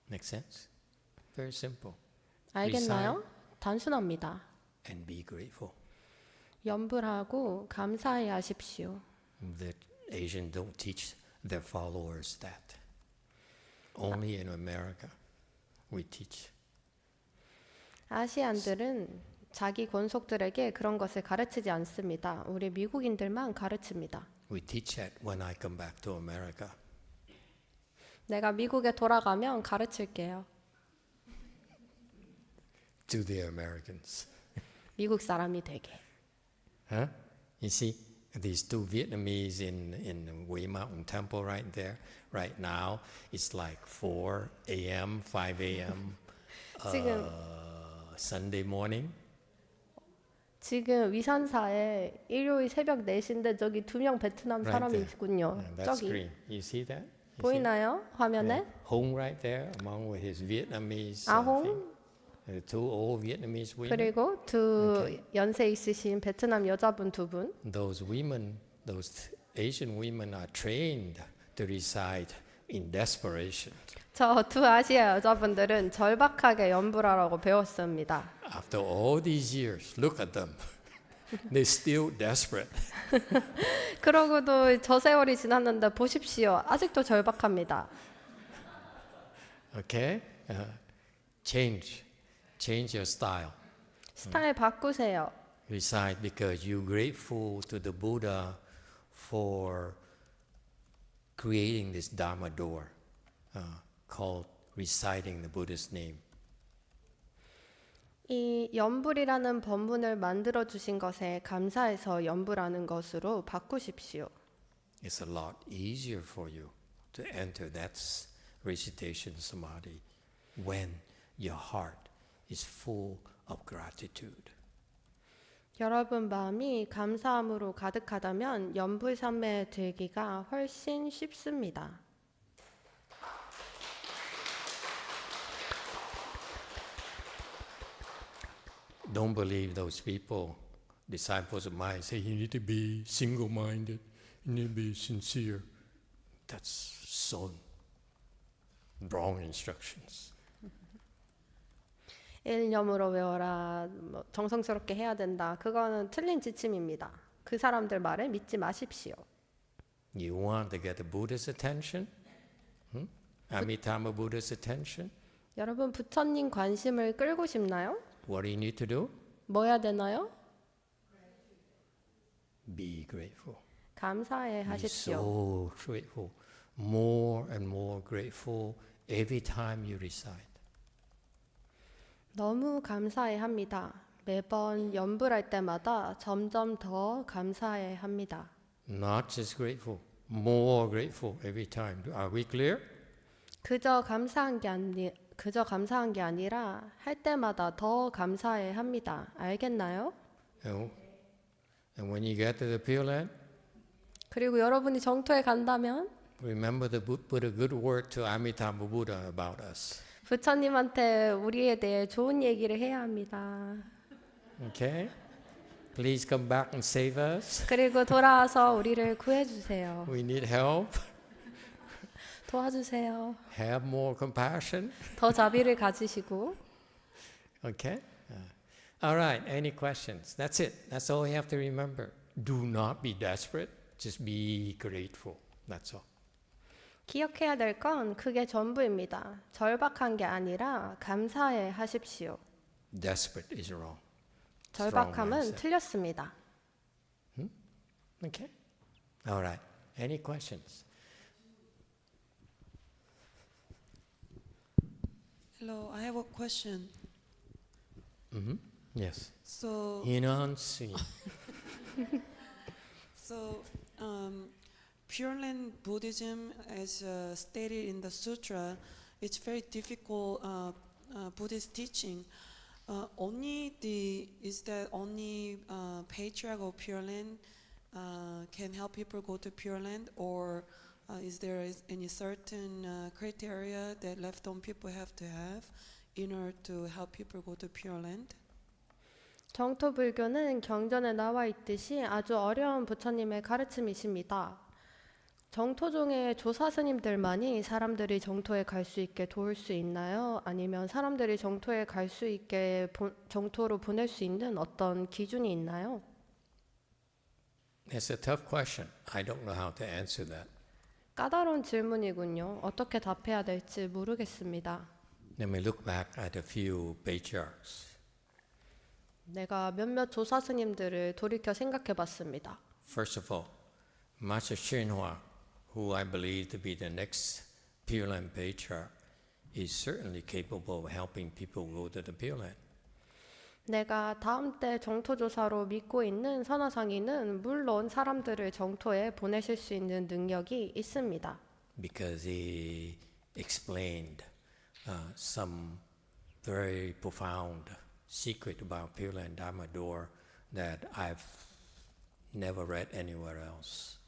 Make sense? Very simple. 알겠나요? 단순합니다. And be grateful. 연불하고 감사해 하십시오. That Asians don't teach their followers that. Only in America we teach. 아시안들은 자기 권속들에게 그런 것을 가르치지 않습니다. 우리 미국인들만 가르칩니다. We teach that when I come back to America. 내가 미국에 돌아가면 가르칠게요. To the Americans. 미국 사람이 되게. Huh? You see, these two Vietnamese in Way Mountain Temple right there, right now, it's like 4 a.m., 5 a.m. 지금 Sunday morning. 지금 위산사에 일요일 새벽 4시인데 저기 2명 베트남 Right 사람이 there. 있군요. That 저기 screen. You see that? You see? 보이나요? 화면에? Yeah. Hong right there, among with his Vietnamese. 아홍 thing. Two old Vietnamese women. 그리고 두 연세 있으신 베트남 여자분 두 분. Those women, those Asian women are trained to recite in desperation. 저 두 아시아 여자분들은 절박하게 연불하라고 배웠습니다. After all these years, look at them. They're still desperate. 그러고도 저 세월이 지났는데 보십시오. 아직도 절박합니다. Okay? Change your style. 스타일 바꾸세요. Recite because you're grateful to the Buddha for creating this Dharma door called reciting the Buddha's name. 이 연불이라는 법문을 만들어 주신 것에 감사해서 연불하는 것으로 바꾸십시오. It's a lot easier for you to enter that recitation samadhi when your heart is full of gratitude. 여러분 마음이 감사함으로 가득하다면 연불 삼매에 들기가 훨씬 쉽습니다. Don't believe those people, disciples of mine, say you need to be single-minded, you need to be sincere. That's so wrong instructions. 일념으로 외워라, 정성스럽게 해야 된다. 그거는 틀린 지침입니다. 그 사람들 말을 믿지 마십시오. You want to get the Buddha's attention? Amitabha Buddha's attention? 여러분 부처님 관심을 끌고 싶나요? What do you need to do? 뭐 해야 되나요? Be grateful. 감사해 Be 하십시오. so grateful. More and more grateful every time you recite. 너무 감사해 합니다. 매번 연불할 때마다 점점 더 감사해 합니다. Not just grateful, more grateful every time. Are we clear? 그저 감사한 게 아니라 할 때마다 더 감사해 합니다. 알겠나요? And when you get to the Pure Land, 그리고 여러분이 정토에 간다면 remember to put a good word to Amitabha Buddha about us. 부처님한테 우리에 대해 좋은 얘기를 해야 합니다. Okay? Please come back and save us. 그리고 돌아와서 우리를 구해주세요. We need help. 도와주세요. Have more compassion. 더 자비를 가지시고. Okay? All right, any questions? That's it. That's all you have to remember. Do not be desperate. Just be grateful. That's all. 기억해야 될 건 그게 전부입니다. 절박한 게 아니라 감사해 하십시오. Desperate is wrong. Strong 절박함은 mindset. 틀렸습니다. Okay. All right. Any questions? Hello, I have a question. Yes. So, 인원수인. so Pure Land Buddhism, as stated in the sutra, it's very difficult Buddhist teaching. Is that only patriarch of Pure Land can help people go to Pure Land, or is there any certain criteria that left-on people have to have in order to help people go to Pure Land? 정토 불교는 경전에 나와 있듯이 아주 어려운 부처님의 가르침이십니다. 정토종의 조사 스님들만이 사람들이 정토에 갈 수 있게 도울 수 있나요? 아니면 사람들이 정토에 갈 수 있게 정토로 보낼 수 있는 어떤 기준이 있나요? It's a tough question. I don't know how to answer that. 까다로운 질문이군요. 어떻게 답해야 될지 모르겠습니다. Let me look back at a few patriarchs. 내가 몇몇 조사 스님들을 돌이켜 생각해 봤습니다. First of all, Master Shinhua, who I believe to be the next Pure Land patriarch, is certainly capable of helping people go to the Pure Land. 내가 다음 때 정토조사로 믿고 있는 선화상인은 물론 사람들을 정토에 보내실 수 있는 능력이 있습니다. Because he explained some very profound secret about Pure Land Dharma Door that I've never read anywhere else.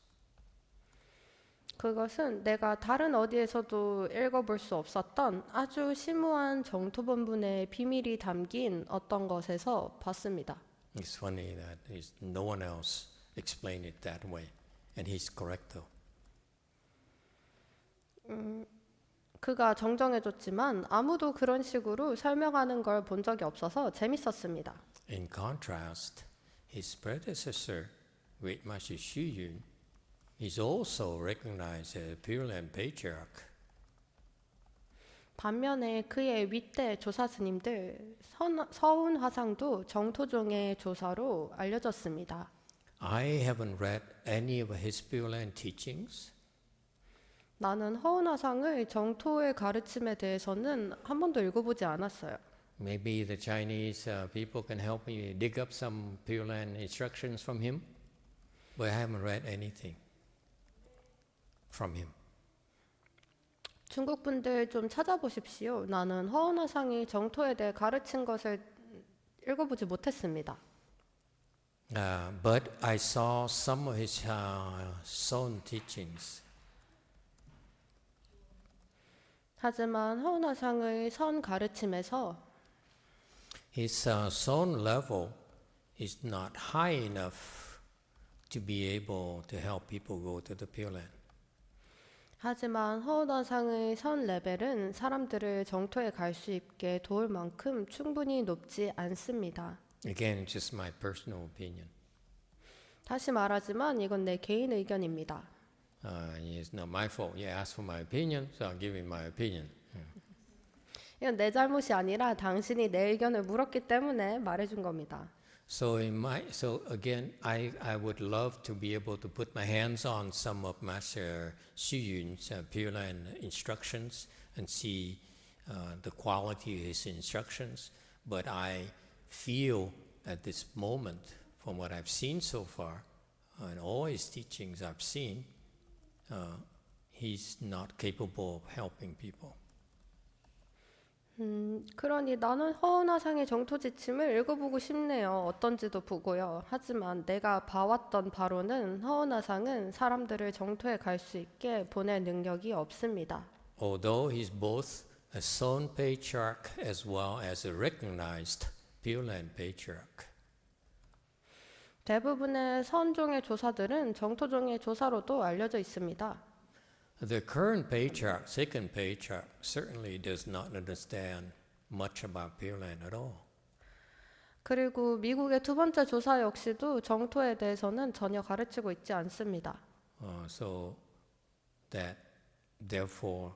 그것은 내가 다른 어디에서도 읽어볼 수 없었던 아주 심오한 정토본분의 비밀이 담긴 어떤 것에서 봤습니다. It's funny that no one else explained it that way, and he's correct though. 그가 정정해줬지만 아무도 그런 식으로 설명하는 걸 본 적이 없어서 재밌었습니다. In contrast, his predecessor, Great Master Xu Yun, is also recognized as a Pure Land patriarch. 반면에 그의 윗대 조사 스님들 서운 화상도 정토종의 조사로 알려졌습니다. I haven't read any of his Pure Land teachings, 나는 허운 화상의 정토의 가르침에 대해서는 한 번도 읽어보지 않았어요. maybe the Chinese people can help me dig up some Pure Land instructions from him, but I haven't read anything from him. 중국 분들 좀 찾아보십시오. 나는 허운 화상이 정토에 대해 가르친 것을 읽어보지 못했습니다. But I saw some of his Son teachings. 하지만 허운 화상의 선 가르침에서 His Son level is not high enough to be able to help people go to the Pure Land. 하지만 허운 화상의 선 레벨은 사람들을 정토에 갈 수 있게 도울 만큼 충분히 높지 않습니다. Again, it's just my personal opinion. 다시 말하지만 이건 내 개인 의견입니다. It's not my fault. You asked for my opinion, so I'll give you my opinion. 이건 내 잘못이 아니라 당신이 내 의견을 물었기 때문에 말해준 겁니다. So again, I would love to be able to put my hands on some of Master Xu Yun's Pure Land instructions and see the quality of his instructions. But I feel at this moment, from what I've seen so far, and all his teachings I've seen, he's not capable of helping people. 그러니 나는 허운 화상의 정토 지침을 읽어보고 싶네요. 어떤지도 보고요. 하지만 내가 봐왔던 바로는 허운 화상은 사람들을 정토에 갈 수 있게 보낼 능력이 없습니다. Although he's both a Son patriarch as well as a recognized Pure Land patriarch. 대부분의 선종의 조사들은 정토종의 조사로도 알려져 있습니다. The current patriarch, second patriarch, certainly does not understand much about Pure Land at all. 그리고 미국의 두 번째 조사 역시도 정토에 대해서는 전혀 가르치고 있지 않습니다. So that therefore,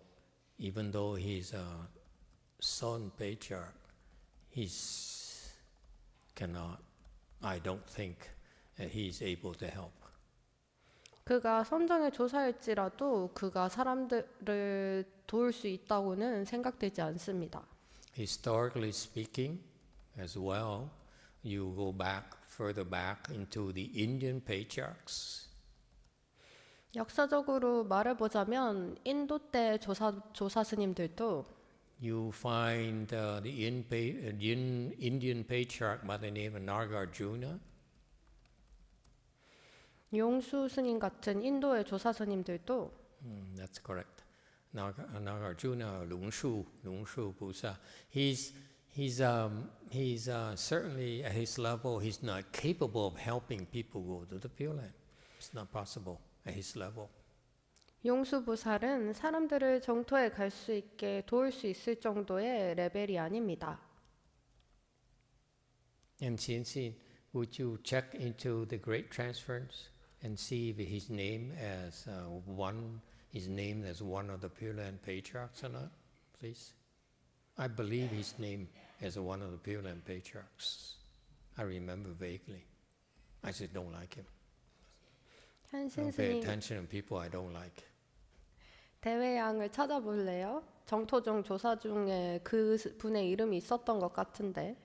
even though he's a son patriarch, he's cannot. I don't think he's able to help. 그가 선정의 조사일지라도 그가 사람들을 도울 수 있다고는 생각되지 않습니다. Historically speaking, as well, you go back further back into the Indian patriarchs. 역사적으로 말해보자면 인도 때 조사 스님들도 You find the Indian patriarch by the name of Nagarjuna. 용수 스님 같은 인도의 조사 스님들도 That's correct. Nagarjuna, Lungshu Pusa. He's certainly at his level. He's not capable of helping people go to the Pure Land. It's not possible at his level. 용수 보살은 사람들을 정토에 갈 수 있게 도울 수 있을 정도의 레벨이 아닙니다. And Xin, would you check into the Great Transference and see if his name as his name as one of the Pure Land patriarchs or not, please? I believe his name as one of the Pure Land patriarchs. I remember vaguely. I just don't like him. I 한신 don't pay 스님 attention to people I don't like. 대회양을 찾아볼래요? 정토종 조사 중에 그 분의 이름이 있었던 것 같은데.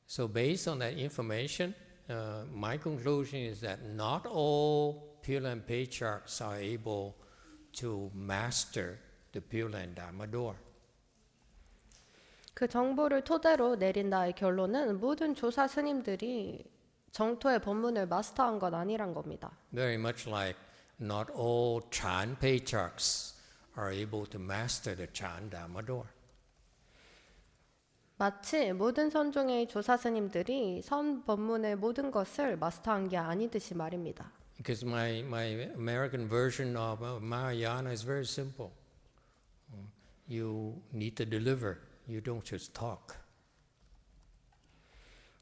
So based on that information, my conclusion is that not all Pure Land patriarchs are able to master the Pure Land Dharma door. 그 정보를 토대로 내린 나의 결론은 모든 조사 스님들이 정토의 법문을 마스터한 건 아니란 겁니다. Very much like not all Chan patriarchs are able to master the Chan Dharma door. 마치 모든 선종의 조사 스님들이 선 법문의 모든 것을 마스터한 게 아니듯이 말입니다. Because my American version of Mahayana is very simple. You need to deliver. You don't just talk.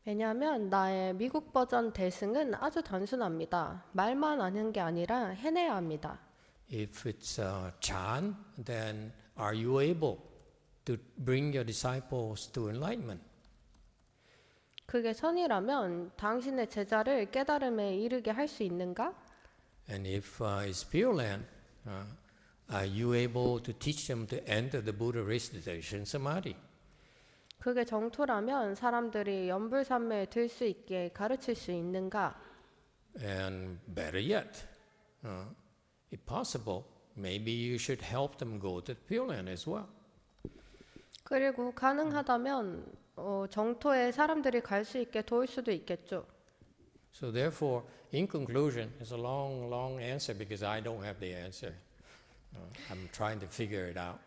왜냐하면 나의 미국 버전 대승은 아주 단순합니다. 말만 하는 게 아니라 해내야 합니다. If it's Chan, then are you able to bring your disciples to enlightenment? 그게 선이라면 당신의 제자를 깨달음에 이르게 할 수 있는가? And if it's Pure Land, are you able to teach them to enter the Buddha recitation samadhi? 그게 정토라면 사람들이 연불산매에 들 수 있게 가르칠 수 있는가? And better yet, if possible, maybe you should help them go to Pure Land as well. 그리고 가능하다면 정토에 사람들이 갈 수 있게 도울 수도 있겠죠. So therefore, in conclusion, it's a long answer because I don't have the answer. I'm trying to figure it out.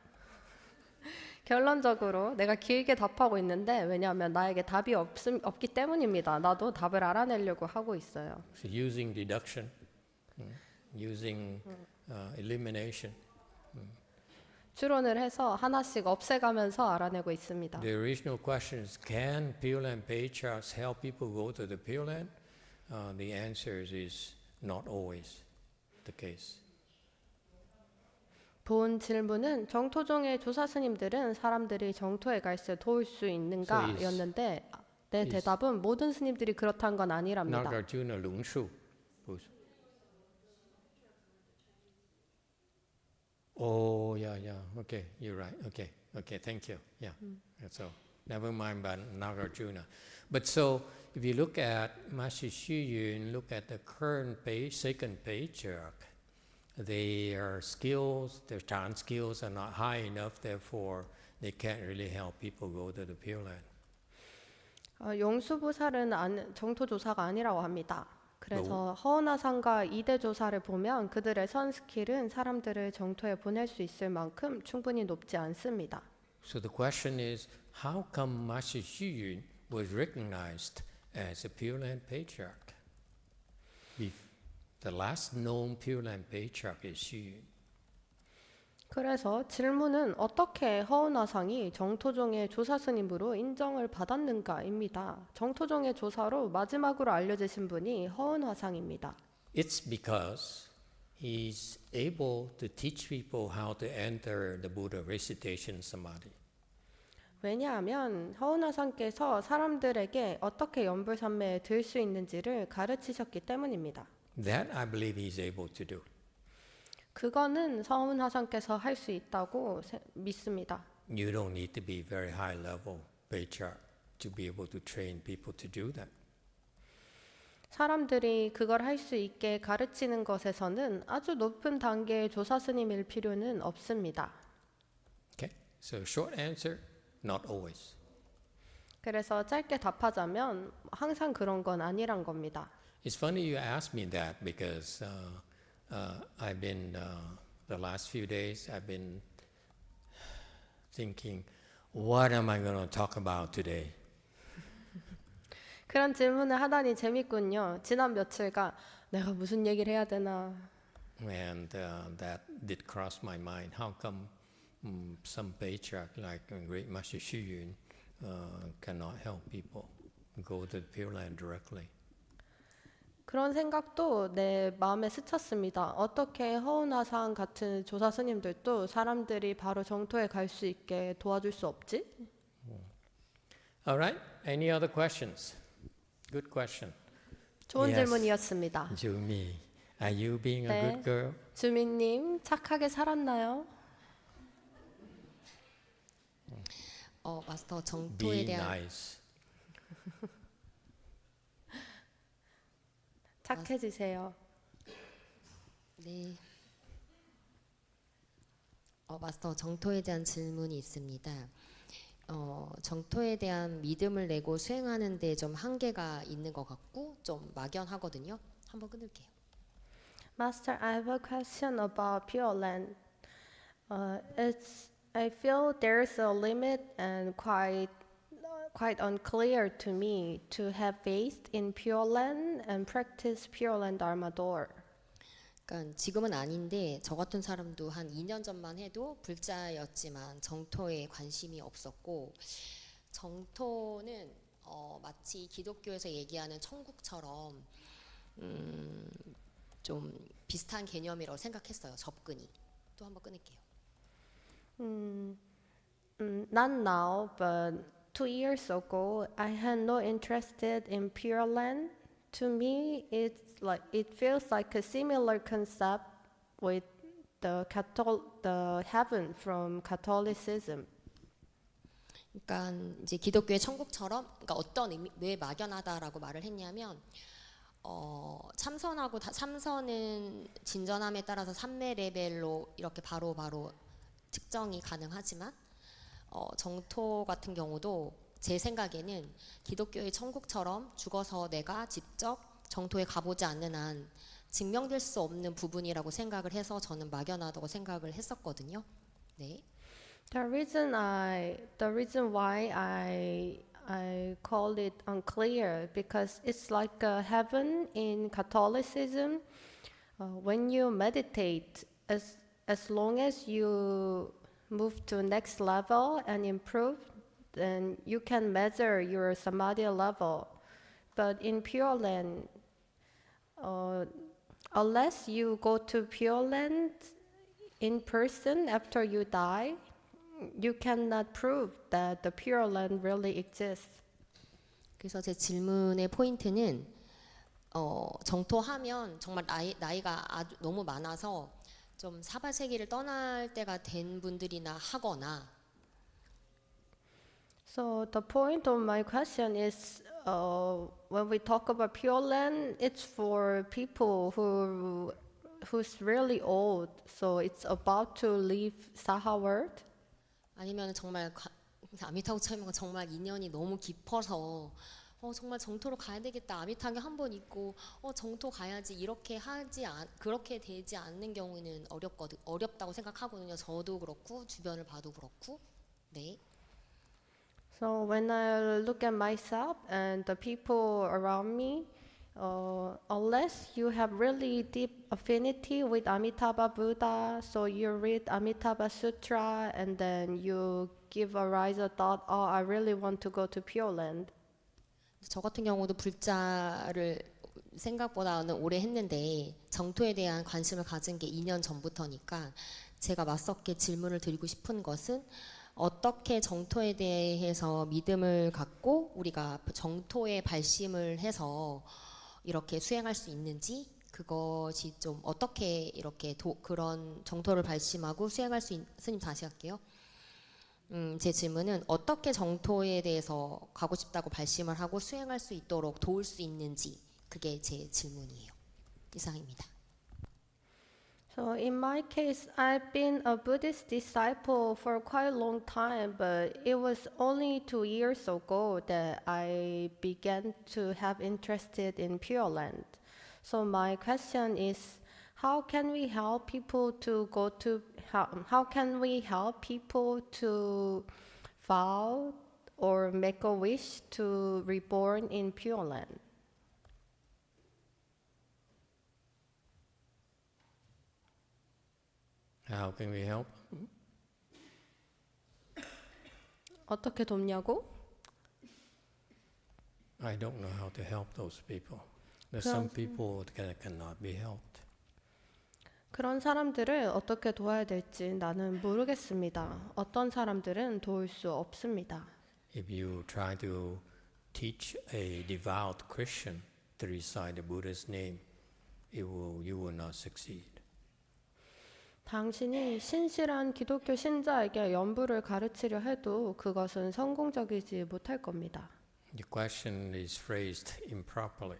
결론적으로 내가 길게 답하고 있는데 왜냐하면 나에게 답이 없기 때문입니다. 나도 답을 알아내려고 하고 있어요. So using deduction, using elimination. 추론을 해서 하나씩 없애가면서 알아내고 있습니다. The original question is, can Pure Land patriarchs help people go to the Pure Land? The answer is not always the case. 본 질문은 정토종의 조사 스님들은 사람들이 정토에 갈 때 도울 수 있는가 였는데 내 대답은 모든 스님들이 그렇다는 건 아니랍니다. Nagarjuna Lungshu. Oh, yeah. Okay, you're right. Okay, thank you. Yeah. So, never mind about Nagarjuna. But so, if you look at Master Xu Yun, look at the current second patriarch, their skills, their Chan skills are not high enough, therefore they can't really help people go to the Pure Land. 용수보살은 정토 조사가 아니라고 합니다. 그래서 허은화상과 이대 조사를 보면 그들의 선 스킬은 사람들을 정토에 보낼 수 있을 만큼 충분히 높지 않습니다. So the question is, how come Master Xu Yun was recognized as a Pure Land patriarch? The last known Pure Land patriarch is Xu Yun. 그래서 질문은 어떻게 허은화상이 정토종의 조사 스님으로 인정을 받았는가입니다. 정토종의 조사로 마지막으로 알려지신 분이 허은화상입니다. It's because he's able to teach people how to enter the Buddha recitation samadhi. 왜냐하면 허운화상께서 사람들에게 어떻게 연불산매에 들 수 있는지를 가르치셨기 때문입니다. That I believe he's able to do. 그거는 서운화상께서 할 수 있다고 믿습니다. You don't need to be very high level patriarch to be able to train people to do that. 사람들이 그걸 할 수 있게 가르치는 것에서는 아주 높은 단계의 조사 스님일 필요는 없습니다. Okay? So short answer, not always. 그래서 짧게 답하자면 항상 그런 건 아니란 겁니다. It's funny you asked me that because I've been the last few days I've been thinking, what am I going to talk about today? 그런 질문을 하다니 재밌군요. 지난 며칠간 내가 무슨 얘기를 해야 되나. And that did cross my mind. How come some patriarch like Great Master Xu Yun cannot help people go to the Pure Land directly? 그런 생각도 내 마음에 스쳤습니다. 어떻게 허운화상 같은 조사 스님들도 사람들이 바로 정토에 갈 수 있게 도와줄 수 없지? All right. Any other questions? Good question. 좋은 Yes. 질문이었습니다. Jumi, are you being a 네. good girl? 주민님 착하게 살았나요? 마스터 정토에 Be 대한 nice. 착해지세요. 네. 마스터 정토에 대한 질문이 있습니다. 정토에 대한 믿음을 내고 수행하는 데 좀 한계가 있는 것 같고 좀 막연하거든요. 한번 끊을게요. Master, I have a question about Pure Land. I feel there's a limit and quite unclear to me to have faith in Pure Land and practice Pure Land Dharma Door. 그러니까 지금은 아닌데 저 같은 사람도 한 2년 전만 해도 불자였지만 정토에 관심이 없었고 정토는 마치 기독교에서 얘기하는 천국처럼 좀 비슷한 개념이라고 생각했어요. 접근이. 또 한번 끊을게요. Not now, but 2 years ago, I had no interest in Pure Land. To me, it feels like a similar concept with the heaven from Catholicism. 그러니까 이제 기독교의 천국처럼 그러니까 어떤 의미, 왜 막연하다라고 말을 했냐면 참선은 진전함에 따라서 삼매 레벨로 이렇게 바로 측정이 가능하지만 정토 같은 경우도 제 생각에는 기독교의 천국처럼 죽어서 내가 직접 정토에 가보지 않는 한 증명될 수 없는 부분이라고 생각을 해서 저는 막연하다고 생각을 했었거든요. 네. The reason why I call it unclear because it's like a heaven in Catholicism. When you meditate, as long as you move to next level and improve, then you can measure your samadhi level. But in Pure Land, unless you go to Pure Land in person after you die, you cannot prove that the Pure Land really exists. 그래서 제 질문의 포인트는 정토하면 정말 나이가 아주 너무 많아서 좀 사바세계를 떠날 때가 된 분들이나 하거나 So the point of my question is, when we talk about Pure Land, it's for people who's really old. So it's about to leave Saha world. 아니면 정말 아미타부 처음에 정말 인연이 너무 깊어서 정말 정토로 가야 되겠다. 아미타게 한번 있고 정토 가야지 이렇게 그렇게 되지 않는 경우는 어렵다고 생각하거든요. 저도 그렇고 주변을 봐도 그렇고. 네. So when I look at myself and the people around me, unless you have really deep affinity with Amitabha Buddha, so you read Amitabha Sutra and then you give a rise of thought, oh, I really want to go to Pure Land. 저 같은 경우도 불자를 생각보다는 오래 했는데 정토에 대한 관심을 가진 게 2년 전부터니까 제가 맞섰게 질문을 드리고 싶은 것은 어떻게 정토에 대해서 믿음을 갖고 우리가 정토에 발심을 해서 이렇게 수행할 수 있는지 그것이 좀 어떻게 이렇게 그런 정토를 발심하고 수행할 수 스님 다시 할게요. 제 질문은 어떻게 정토에 대해서 가고 싶다고 발심을 하고 수행할 수 있도록 도울 수 있는지 그게 제 질문이에요. 이상입니다. So in my case, I've been a Buddhist disciple for quite a long time, but it was only 2 years ago that I began to have interested in Pure Land. So my question is, how can we help people to how can we help people to vow or make a wish to reborn in Pure Land? How can we help? 어떻게 돕냐고? I don't know how to help those people. There's some people that cannot be helped. 그런 사람들을 어떻게 도와야 될지 나는 모르겠습니다. 어떤 사람들은 도울 수 없습니다. If you try to teach a devout Christian to recite the Buddha's name, you will not succeed. 당신이 신실한 기독교 신자에게 연부를 가르치려 해도 그것은 성공적이지 못할 겁니다. The question is phrased improperly.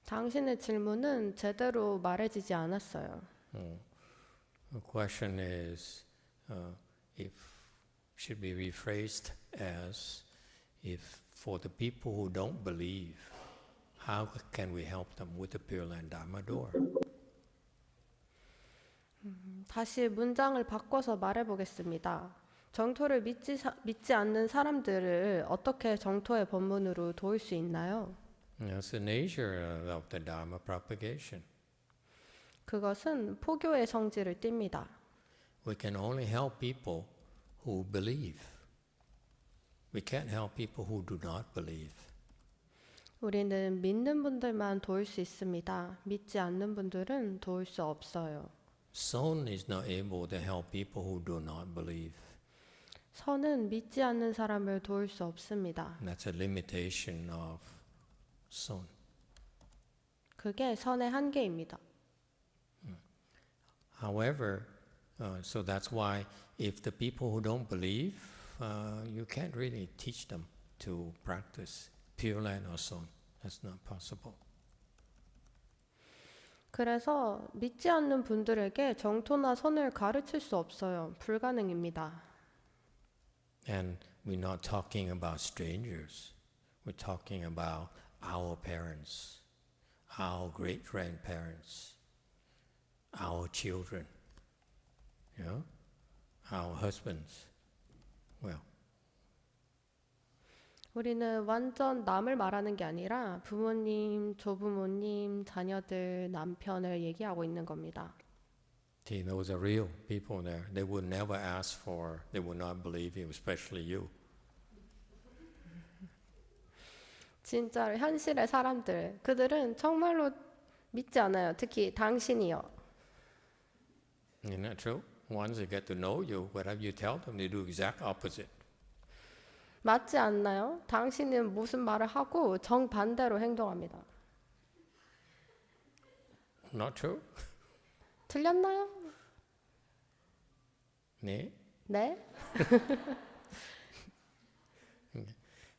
당신의 질문은 제대로 말해지지 않았어요. The question is, if should be rephrased as, if for the people who don't believe, how can we help them with the Pure Land Dharma door? 다시 문장을 바꿔서 말해보겠습니다. 정토를 믿지 않는 사람들을 어떻게 정토의 법문으로 도울 수 있나요? That's the nature of the Dharma propagation. 그것은 포교의 성질을 띱니다. We can only help people who believe. We can't help people who do not believe. 우리는 믿는 분들만 도울 수 있습니다. 믿지 않는 분들은 도울 수 없어요. Son is not able to help people who do not believe. 선은 믿지 않는 사람을 도울 수 없습니다. That's a limitation of Son. 그게 선의 한계입니다. However, so that's why if the people who don't believe, you can't really teach them to practice Pure Land or Son. That's not possible. 그래서 믿지 않는 분들에게 정토나 선을 가르칠 수 없어요. 불가능입니다. And we're not talking about strangers. We're talking about our parents, our great-grandparents, our children, you know, our husbands. Well, 우리는 완전 남을 말하는 게 아니라 부모님, 조부모님, 자녀들, 남편을 얘기하고 있는 겁니다. see, those are real people there. They would never ask for, they would not believe you, especially you. 진짜 현실의 사람들, 그들은 정말로 믿지 않아요. 특히 당신이요. Isn't that true? Once they get to know you, whatever you tell them, they do exact opposite. 맞지 않나요? 당신은 무슨 말을 하고 정반대로 행동합니다. Not true? 틀렸나요? 네. 네.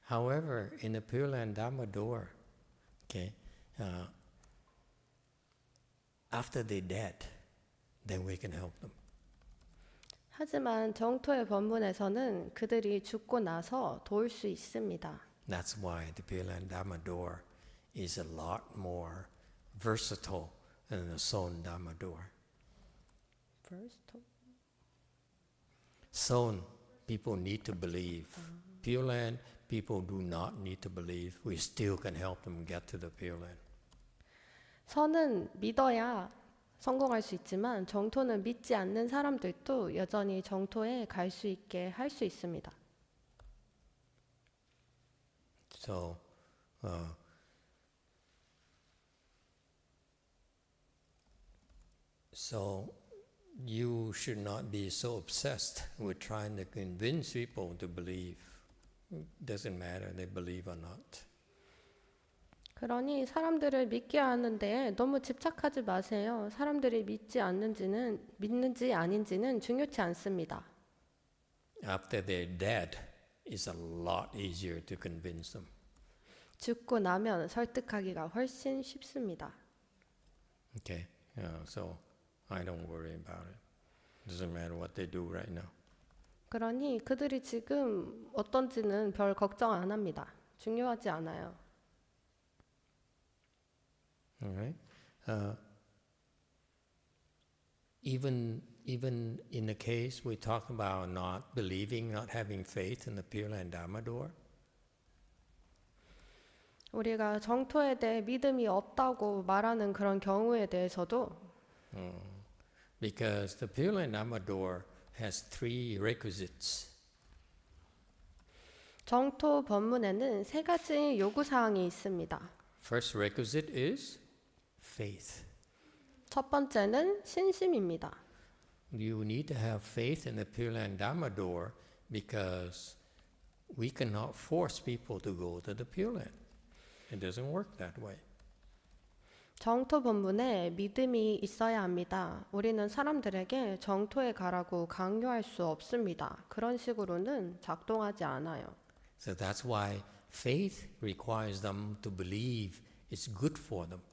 However, in the Pure Land Dharma door, okay, after they're dead, then we can help them. 하지만 정토의 법문에서는 그들이 죽고 나서 도울 수 있습니다. That's why the Pure Land Dharma door is a lot more versatile than the Son Dharma door. Son, people need to believe. Pure Land, people do not need to believe. We still can help them get to the Pure Land. 선은 믿어야 성공할 수 있지만 정토는 믿지 않는 사람들도 여전히 정토에 갈 수 있게 할 수 있습니다. So, So you should not be so obsessed with trying to convince people to believe. It doesn't matter they believe or not. 그러니 사람들을 믿게 하는데 너무 집착하지 마세요. 사람들이 믿는지 아닌지는 중요치 않습니다. After they're dead, it's a lot easier to convince them. 죽고 나면 설득하기가 훨씬 쉽습니다. Okay, so I don't worry about it. Doesn't matter what they do right now. 그러니 그들이 지금 어떤지는 별 걱정 안 합니다. 중요하지 않아요. All right. Even in the case we talk about not believing, not having faith in the Pure Land Dharma door, 우리가 정토에 대해 믿음이 없다고 말하는 그런 경우에 대해서도 because the Pure Land Dharma door has 3 requisites. 정토 법문에는 3가지 요구 사항이 있습니다. First requisite is faith. 첫 번째는 신심입니다. You need to have faith in the Pure Land Dharma door because we cannot force people to go to the Pure Land. It doesn't work that way. 정토 법문에 믿음이 있어야 합니다. 우리는 사람들에게 정토에 가라고 강요할 수 없습니다. 그런 식으로는 작동하지 않아요. So that's why faith requires them to believe it's good for them.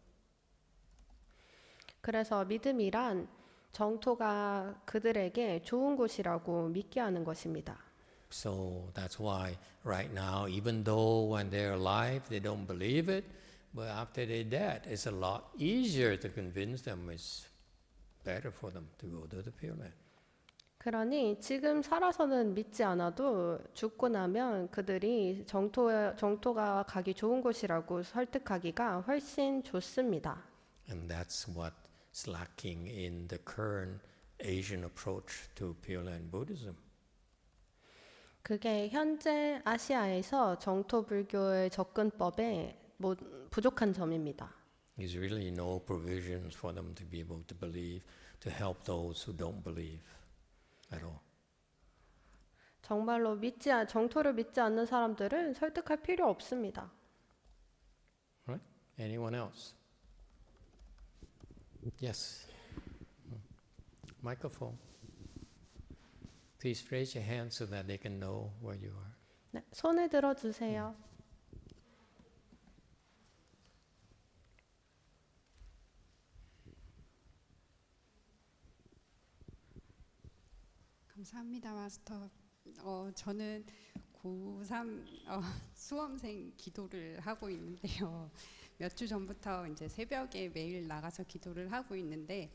그래서 믿음이란 정토가 그들에게 좋은 곳이라고 믿게 하는 것입니다. So that's why right now, even though when they're alive they don't believe it, but after they're dead, it's a lot easier to convince them it's better for them to go to the Pure Land. 그러니 지금 살아서는 믿지 않아도 죽고 나면 그들이 정토가 가기 좋은 곳이라고 설득하기가 훨씬 좋습니다. And that's what's lacking in the current Asian approach to Pure Land Buddhism. 그게 현재 아시아에서 정토 불교의 접근법에 부족한 점입니다. There's really no provisions for them to be able to believe, to help those who don't believe at all. 정말로 정토를 믿지 않는 사람들은 설득할 필요 없습니다. Right? Anyone else? Yes. Microphone. Please raise your hand so that they can know where you are. 네, 손을 들어주세요. 감사합니다, 마스터. 저는 고3 수험생 기도를 하고 있는데요. 몇 주 전부터 이제 새벽에 매일 나가서 기도를 하고 있는데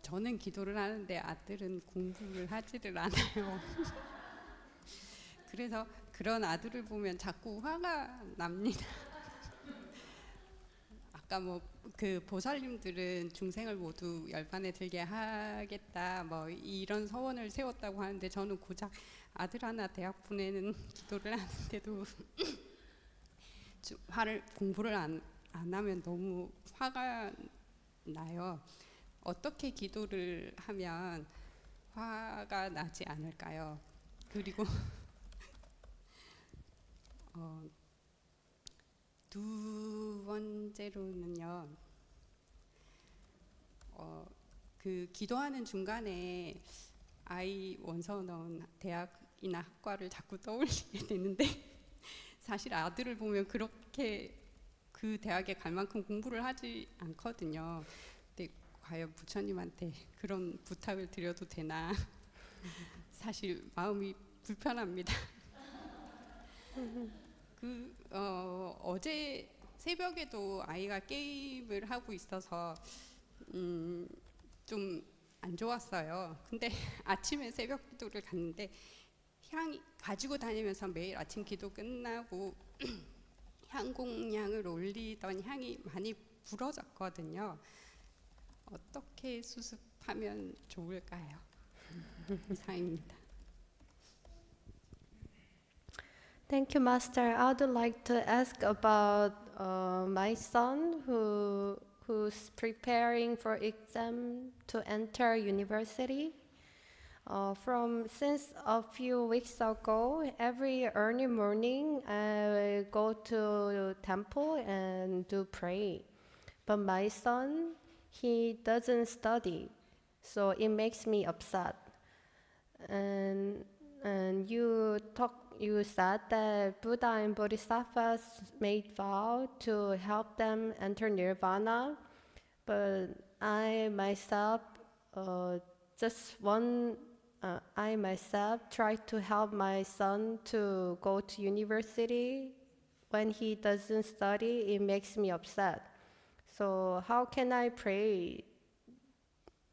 저는 기도를 하는데 아들은 공부를 하지를 않아요. 그래서 그런 아들을 보면 자꾸 화가 납니다. 아까 그 보살님들은 중생을 모두 열반에 들게 하겠다 이런 서원을 세웠다고 하는데 저는 고작 아들 하나 대학 보내는 기도를 하는데도 공부를 안 하면 너무 화가 나요. 어떻게 기도를 하면 화가 나지 않을까요? 그리고 두 번째로는요. 그 기도하는 중간에 아이 원서 넣은 대학이나 학과를 자꾸 떠올리게 되는데 사실 아들을 보면 그렇게 그 대학에 갈 만큼 공부를 하지 않거든요. 근데 과연 부처님한테 그런 부탁을 드려도 되나 사실 마음이 불편합니다. 어제 새벽에도 아이가 게임을 하고 있어서 좀 안 좋았어요. 근데 아침에 새벽 기도를 갔는데 향이 가지고 다니면서 매일 아침 기도 끝나고 향공양을 올리던 향이 많이 불어졌거든요. 어떻게 수습하면 좋을까요? 이상입니다. Thank you, Master. I would like to ask about my son who who's preparing for exam to enter university. Since a few weeks ago, every early morning I go to temple and do pray. But my son, he doesn't study, so it makes me upset. And you said that Buddha and Bodhisattvas made vow to help them enter nirvana, but I myself tried to help my son to go to university. When he doesn't study, it makes me upset. So how can I pray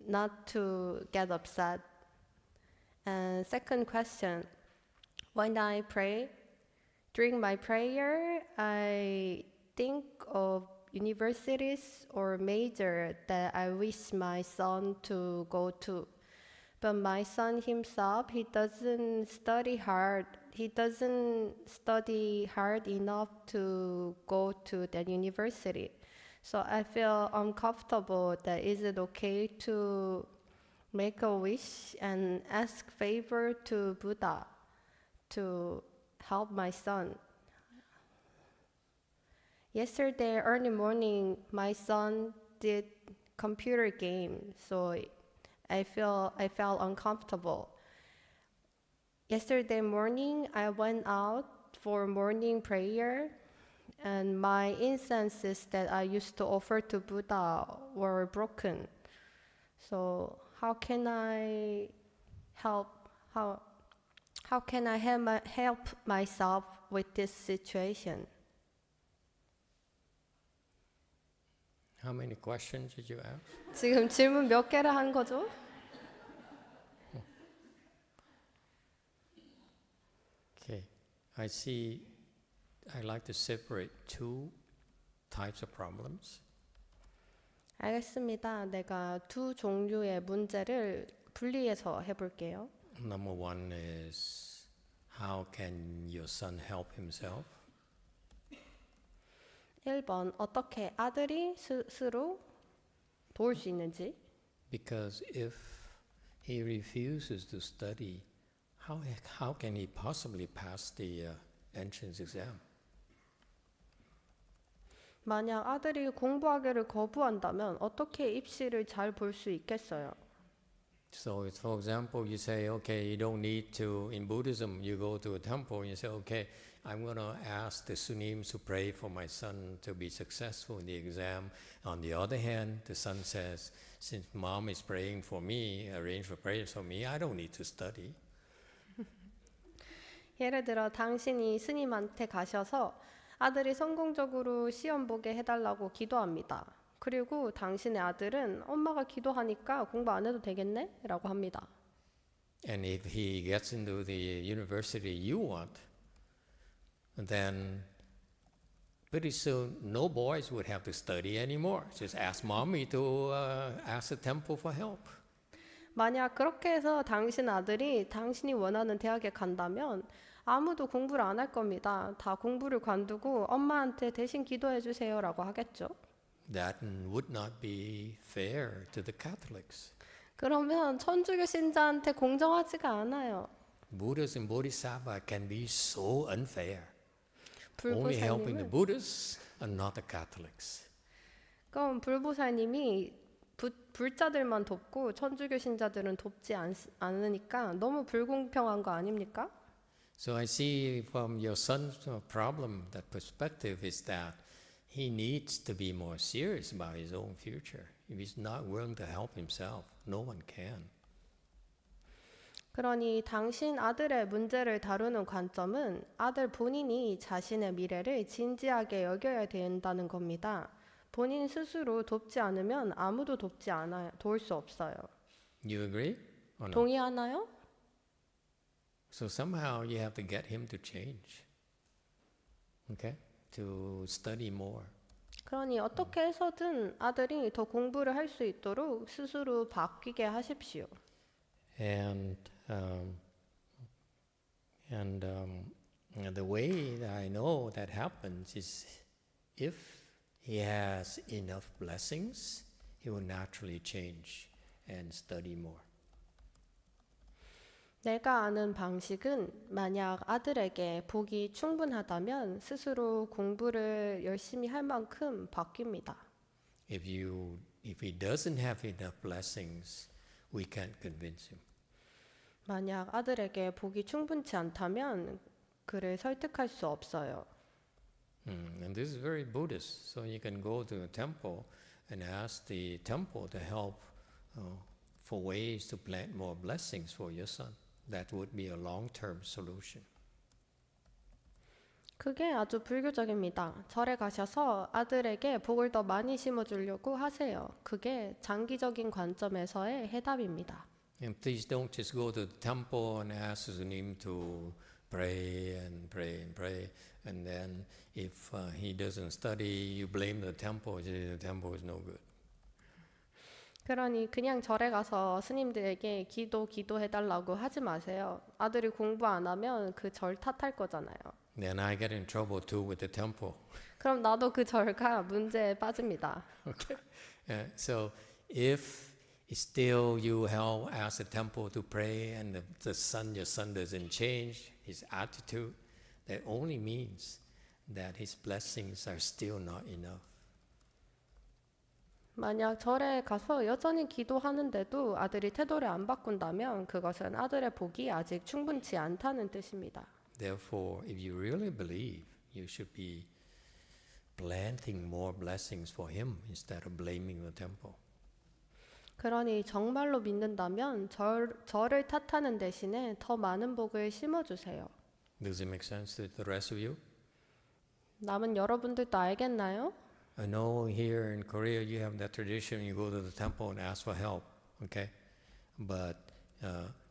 not to get upset? And second question, when I pray, during my prayer, I think of universities or major that I wish my son to go to. But my son himself, he doesn't study hard. He doesn't study hard enough to go to that university. So I feel uncomfortable that is it okay to make a wish and ask favor to Buddha to help my son. Yesterday early morning, my son did computer game, so I felt uncomfortable. Yesterday morning, I went out for morning prayer, and my incenses that I used to offer to Buddha were broken. So how can I help myself with this situation? How many questions did you ask? 지금 질문 몇 개를 한 거죠? Okay, I like to separate two types of problems. 알겠습니다. 내가 두 종류의 문제를 분리해서 해볼게요. Number one is how can your son help himself? 1번, 어떻게 아들이 스스로 도울 수 있는지. Because if he refuses to study, how can he possibly pass the entrance exam? 만약 아들이 공부하기를 거부한다면 어떻게 입시를 잘 볼 수 있겠어요? So, for example, you say, okay, you don't need to, in Buddhism, you go to a temple and you say, okay, I'm going to ask the Sunims to pray for my son to be successful in the exam. On the other hand, the son says, since mom is praying for me, arrange for prayers for me, I don't need to study. 예를 들어 당신이 스님한테 가셔서 아들이 성공적으로 시험 보게 해달라고 기도합니다. 그리고 당신의 아들은 엄마가 기도하니까 공부 안 해도 되겠네? 라고 합니다. And if he gets into the university you want, then pretty soon no boys would have to study anymore. Just ask mommy to ask the temple for help. 만약 그렇게 해서 당신 아들이 당신이 원하는 대학에 간다면 아무도 공부를 안 할 겁니다. 다 공부를 관두고 엄마한테 대신 기도해 주세요라고 하겠죠. That would not be fair to the Catholics. 그러면 천주교 신자한테 공정하지가 않아요. Buddhas and Bodhisattvas can be so unfair. Only helping the 불보살님은 Buddhists and not the Catholics. 그럼 불보살님이 불자들만 돕고 천주교 신자들은 돕지 않으니까 너무 불공평한 거 아닙니까? So I see from your son's problem, that perspective is that he needs to be more serious about his own future. If he's not willing to help himself, no one can. 그러니 당신 아들의 문제를 다루는 관점은 아들 본인이 자신의 미래를 진지하게 여겨야 된다는 겁니다. 본인 스스로 돕지 않으면 아무도 도울 수 없어요. You agree or not? 동의하나요? So somehow you have to get him to change. Okay? To study more. 그러니 어떻게 해서든 아들이 더 공부를 할 수 있도록 스스로 바뀌게 하십시오. And the way that I know that happens is if he has enough blessings, he will naturally change and study more. 내가 아는 방식은 만약 아들에게 복이 충분하다면 스스로 공부를 열심히 할 만큼 바뀝니다. If he doesn't have enough blessings, we can't convince him. 만약 아들에게 복이 충분치 않다면 그를 설득할 수 없어요. And this is very Buddhist. So you can go to a temple and ask the temple to help for ways to plant more blessings for your son. That would be a long-term solution. 그게 아주 불교적입니다. 절에 가셔서 아들에게 복을 더 많이 심어주려고 하세요. 그게 장기적인 관점에서의 해답입니다. And please don't just go to the temple and ask Sunim to pray and pray and pray. And then if he doesn't study, you blame the temple. The temple is no good. 그러니 그냥 절에 가서 스님들에게 기도해달라고 하지 마세요. 아들이 공부 안 하면 그 절 탓할 거잖아요. Then I get in trouble too with the temple. 그럼 나도 그 절가 문제에 빠집니다. Okay. So if still you ask the temple to pray and your son doesn't change his attitude, that only means that his blessings are still not enough. 만약 절에 가서 여전히 기도하는데도 아들이 태도를 안 바꾼다면 그것은 아들의 복이 아직 충분치 않다는 뜻입니다. Therefore, if you really believe, you should be planting more blessings for him instead of blaming the temple. 그러니 정말로 믿는다면 절을 탓하는 대신에 더 많은 복을 심어주세요. Does it make sense to the rest of you? 남은 여러분들도 알겠나요? I know here in Korea you have that tradition, you go to the temple and ask for help, okay? But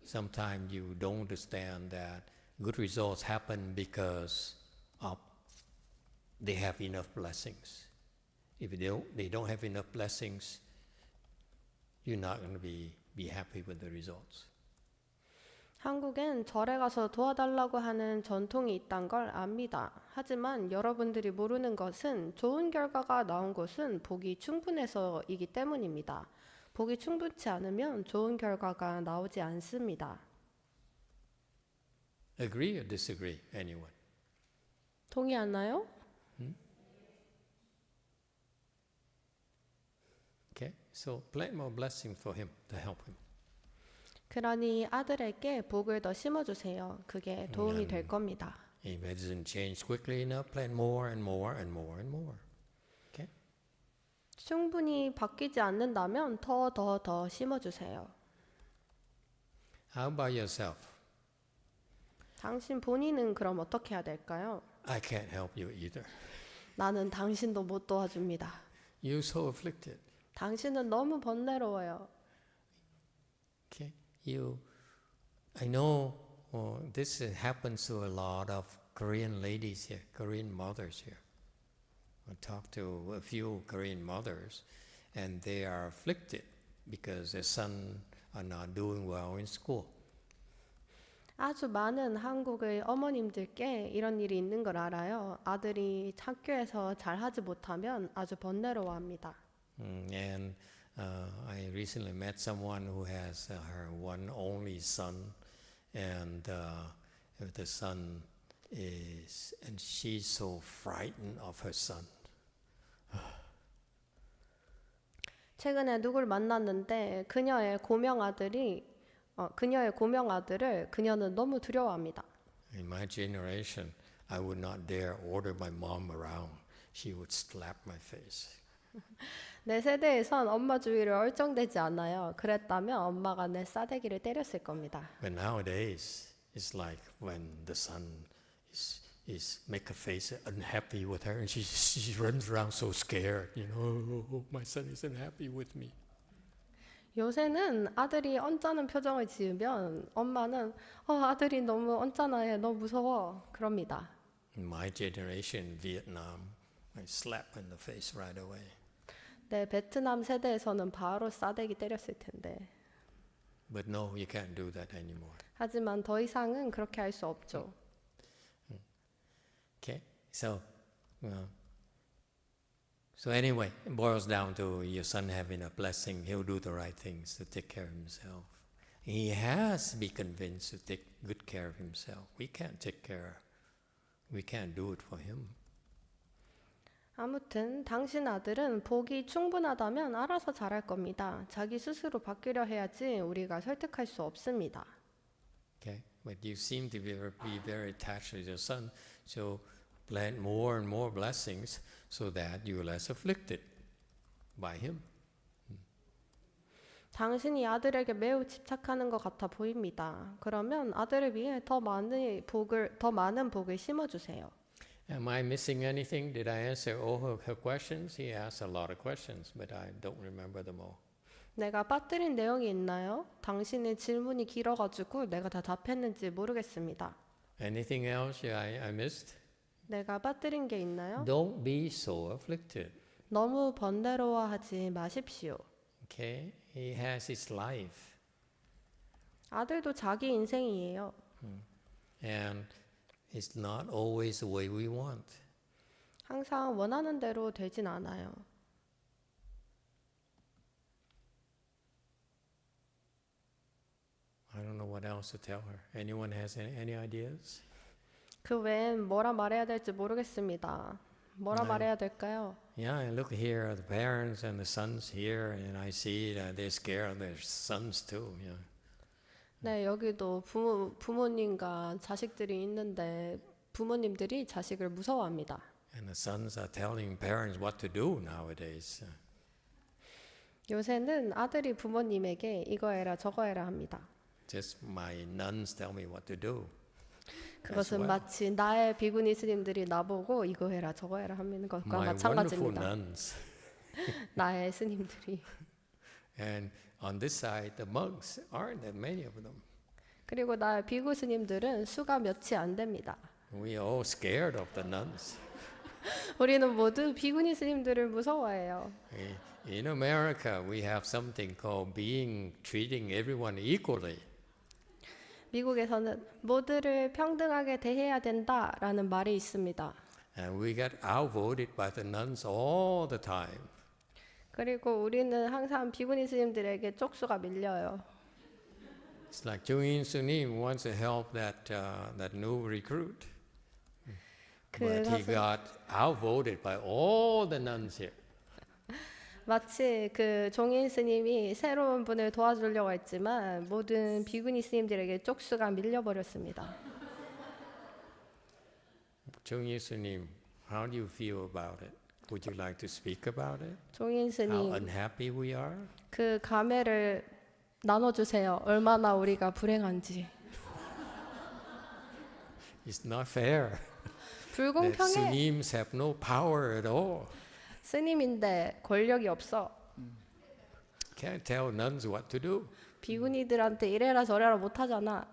sometimes you don't understand that good results happen because they have enough blessings. If they don't have enough blessings, you're not going to be happy with the results. 한국엔 절에 가서 도와달라고 하는 전통이 있단 걸 압니다. 하지만 여러분들이 모르는 것은 좋은 결과가 나온 것은 복이 충분해서이기 때문입니다. 복이 충분치 않으면 좋은 결과가 나오지 않습니다. Agree or disagree, anyone? 동의하나요? Okay, so plant more blessings for him to help him. 그러니 아들에게 복을 더 심어주세요. 그게 도움이 될 겁니다. If it doesn't change quickly enough, plant more and more and more and more. Okay? 충분히 바뀌지 않는다면 더 심어주세요. How about yourself? 당신 본인은 그럼 어떻게 해야 될까요? I can't help you either. 나는 당신도 못 도와줍니다. You're so afflicted. 당신은 너무 번뇌로워요. Okay? I know this happens to a lot of Korean ladies here, Korean mothers here. I talked to a few Korean mothers, and they are afflicted because their sons are not doing well in school. 아주 많은 한국의 어머님들께 이런 일이 있는 걸 알아요. 아들이 학교에서 잘하지 못하면 아주 번뇌로워합니다. And I recently met someone who has her one only son, and the son and she's so frightened of her son. 최근에 누굴 만났는데 그녀의 고명 아들을 그녀는 너무 두려워합니다. In my generation, I would not dare order my mom around. She would slap my face. 내 세대에선 엄마 주위를 얼쩡대지 않아요. 그랬다면 엄마가 내 싸대기를 때렸을 겁니다. But nowadays, it's like when the son is make a face unhappy with her, and she runs around so scared. You know, oh, my son isn't happy with me. 요새는 아들이 언짢은 표정을 지으면 엄마는 아들이 너무 언짢아해, 너무 무서워 그럽니다. In my generation, Vietnam, I slap in the face right away. 네, 베트남 세대에서는 바로 싸대기 때렸을 텐데. But no, you can't do that anymore. 하지만 더 이상은 그렇게 할 수 없죠. Okay, so So anyway, it boils down to your son having a blessing. He'll do the right things to take care of himself. He has to be convinced to take good care of himself. We can't do it for him. 아무튼 당신 아들은 복이 충분하다면 알아서 잘할 겁니다. 자기 스스로 바뀌려 해야지 우리가 설득할 수 없습니다. Okay, but you seem to be very attached to your son, so plant more and more blessings so that you're less afflicted by him. 당신이 아들에게 매우 집착하는 것 같아 보입니다. 그러면 아들을 위해 더 많은 복을 심어주세요. Am I missing anything? Did I answer all her questions? He asked a lot of questions, but I don't remember them all. 내가 빠뜨린 내용이 있나요? 당신의 질문이 길어가지고 내가 다 답했는지 모르겠습니다. Anything else I missed? 내가 빠뜨린 게 있나요? Don't be so afflicted. 너무 번뇌로워하지 마십시오. Okay, he has his life, 아들도 자기 인생이에요. and it's not always the way we want. 항상 원하는 대로 되진 않아요. I don't know what else to tell her. Anyone has any ideas? 그 외엔 뭐라 말해야 될지 모르겠습니다. 뭐라 네. 말해야 될까요? Yeah, I look here, the parents and the sons here, and I see that they're scared of their sons too. Yeah. 네, 여기도 부모님과 자식들이 있는데 부모님들이 자식을 무서워합니다. And the sons are telling parents what to do nowadays. 요새는 아들이 부모님에게 이거 해라 저거 해라 합니다. Just my nuns tell me what to do. 그것은 well. 마치 나의 비구니 스님들이 나보고 이거 해라 저거 해라 하는 것과 My wonderful 마찬가지입니다. nuns. 나의 스님들이. And on this side, the monks aren't that many of them. 그리고 나의 비구 스님들은 수가 몇이 안 됩니다. We are all scared of the nuns. 우리는 모두 비구니 스님들을 무서워해요. In America, we have something called treating everyone equally. 미국에서는 모두를 평등하게 대해야 된다라는 말이 있습니다. And we get outvoted by the nuns all the time. 그리고 우리는 항상 비구니 스님들에게 쪽수가 밀려요. It's like Jungin Sunim wants to help that new recruit, but he got outvoted by all the nuns here. 마치 그 종인 스님이 새로운 분을 도와주려고 했지만 모든 비구니 스님들에게 쪽수가 밀려버렸습니다. Jungin Sunim, how do you feel about it? Would you like to speak about it? 종인 How 스님, unhappy we are? 그 감회를 나눠주세요. 얼마나 우리가 불행한지. It's not fair. That 불공평해. Sunims have no power at all. 스님인데 권력이 없어. Can't tell nuns what to do. 비구니들한테 이래라 저래라 못하잖아.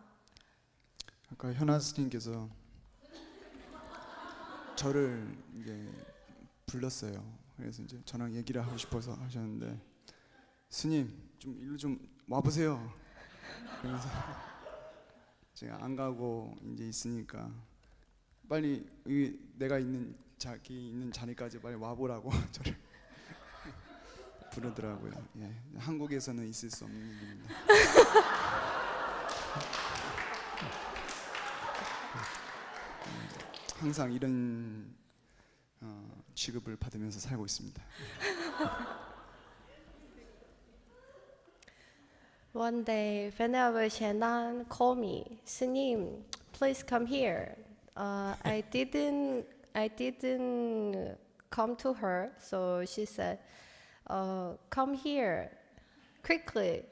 아까 현아 스님께서 저를 이제 불렀어요. 그래서 이제 저랑 얘기를 하고 싶어서 하셨는데 스님 좀 일로 좀 와보세요. 그래서 제가 안 가고 이제 있으니까 빨리 내가 있는 자기 있는 자리까지 빨리 와보라고 저를 부르더라고요. 예, 한국에서는 있을 수 없는 일입니다. 항상 이런 취급을 받으면서 살고 있습니다. One day, Venerable Shenan called me, S님, please come here. I didn't come to her, so she said, come here quickly.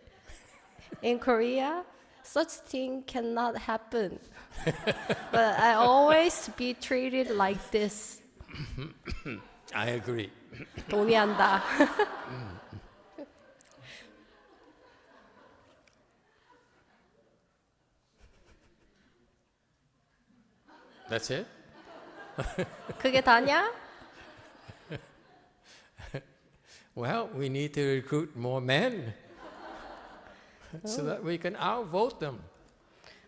In Korea, such thing cannot happen. But I always be treated like this. I agree. 동의한다. That's it? 그게 다냐? Well, we need to recruit more men so that we can outvote them.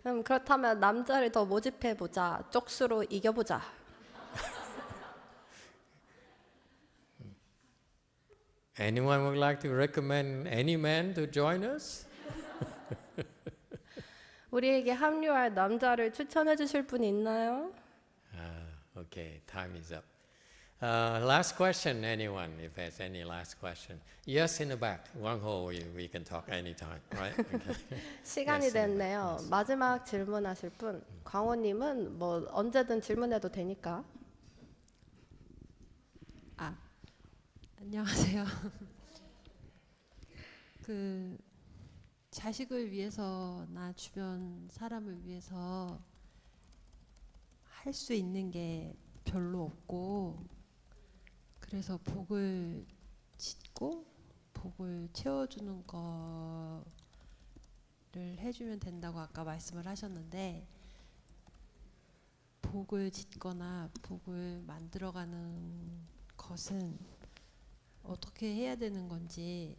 그렇다면 남자를 더 모집해 보자. 쪽수로 이겨보자. Anyone would like to recommend any man to join us? 우리에게 합류할 남자를 추천해 주실 분 있나요? Okay, time is up. Last question, anyone, if there's any last question. Yes, in the back. One hole, we can talk anytime, right? Okay. 시간이 Yes, 됐네요. yes. 마지막 질문하실 분. 광호님은 뭐 언제든 질문해도 되니까. 안녕하세요. 그 자식을 위해서나 주변 사람을 위해서 할 수 있는 게 별로 없고 그래서 복을 짓고 복을 채워주는 거를 해주면 된다고 아까 말씀을 하셨는데 복을 짓거나 복을 만들어가는 것은 어떻게 해야 되는 건지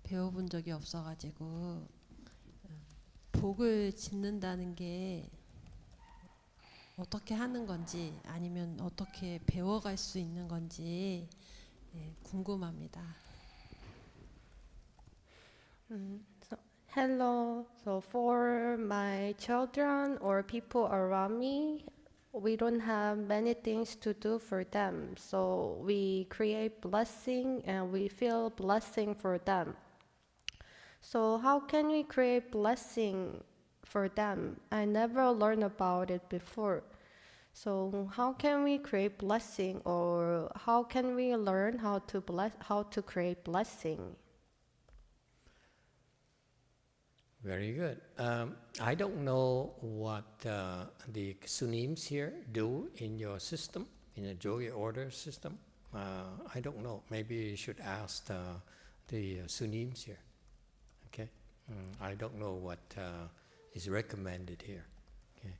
배워본 적이 없어가지고 복을 짓는다는 게 어떻게 하는 건지 아니면 어떻게 배워갈 수 있는 건지 궁금합니다. Hello. So for my children or people around me, we don't have many things to do for them. So we create blessing and we feel blessing for them. So how can we create blessing for them? I never learned about it before. So how can we create blessing, or how can we learn how to create blessing? Very good. I don't know what the Sunims here do in your system, in the Yogi order system. I don't know. Maybe you should ask the Sunims here. Okay. I don't know what is recommended here. Okay.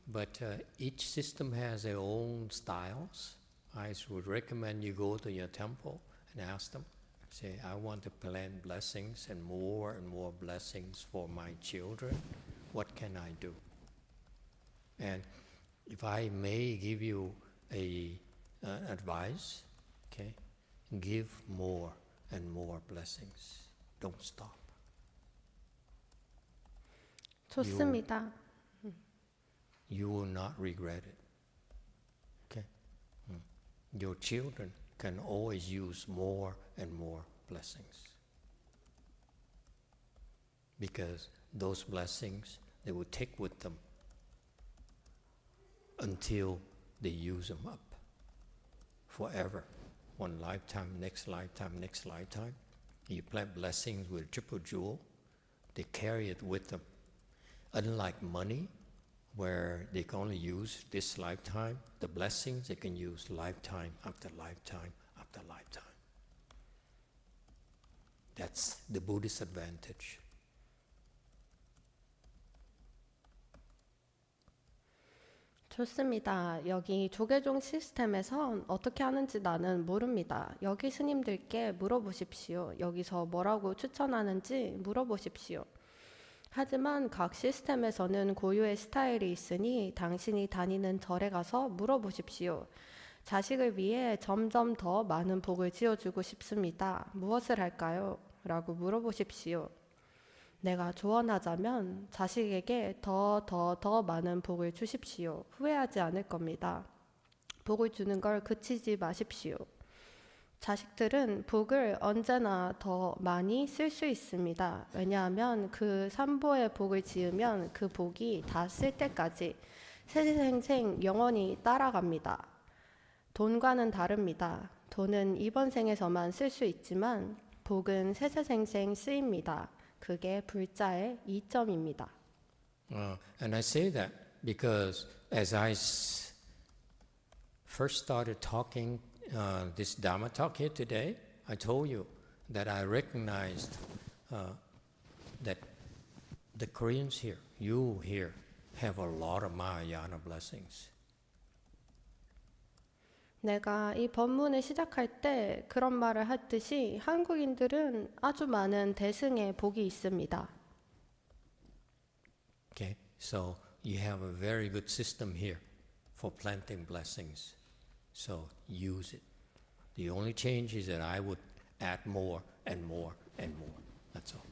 But each system has their own styles. I would recommend you go to your temple and ask them. Say, I want to plan blessings and more blessings for my children. What can I do? And if I may give you advice, okay, give more and more blessings. Don't stop. 좋습니다. You will not regret it. Okay? Your children can always use more and more blessings. Because those blessings, they will take with them until they use them up forever. One lifetime, next lifetime, next lifetime. You plant blessings with triple jewel, they carry it with them. Unlike money, where they can only use this lifetime, the blessings they can use lifetime after lifetime after lifetime. That's the Buddhist advantage. 좋습니다. 여기 조계종 시스템에선 어떻게 하는지 나는 모릅니다. 여기 스님들께 물어보십시오. 여기서 뭐라고 추천하는지 물어보십시오. 하지만 각 시스템에서는 고유의 스타일이 있으니 당신이 다니는 절에 가서 물어보십시오. 자식을 위해 점점 더 많은 복을 지어주고 싶습니다. 무엇을 할까요? 라고 물어보십시오. 내가 조언하자면 자식에게 더 많은 복을 주십시오. 후회하지 않을 겁니다. 복을 주는 걸 그치지 마십시오. 자식들은 복을 언제나 더 많이 쓸 수 있습니다. 왜냐하면 그 삼보의 복을 지으면 그 복이 다 쓸 때까지 세세생생 영원히 따라갑니다. 돈과는 다릅니다. 돈은 이번 생에서만 쓸 수 있지만 복은 세세생생 쓰입니다. 그게 불자의 이점입니다. And I say that because as I first started talking this Dharma talk here today, I told you that I recognized that the Koreans here, you here, have a lot of Mahayana blessings. 내가 이 법문을 시작할 때 그런 말을 했듯이 한국인들은 아주 많은 대승의 복이 있습니다. Okay, so you have a very good system here for planting blessings. So use it. The only change is that I would add more and more and more. That's all.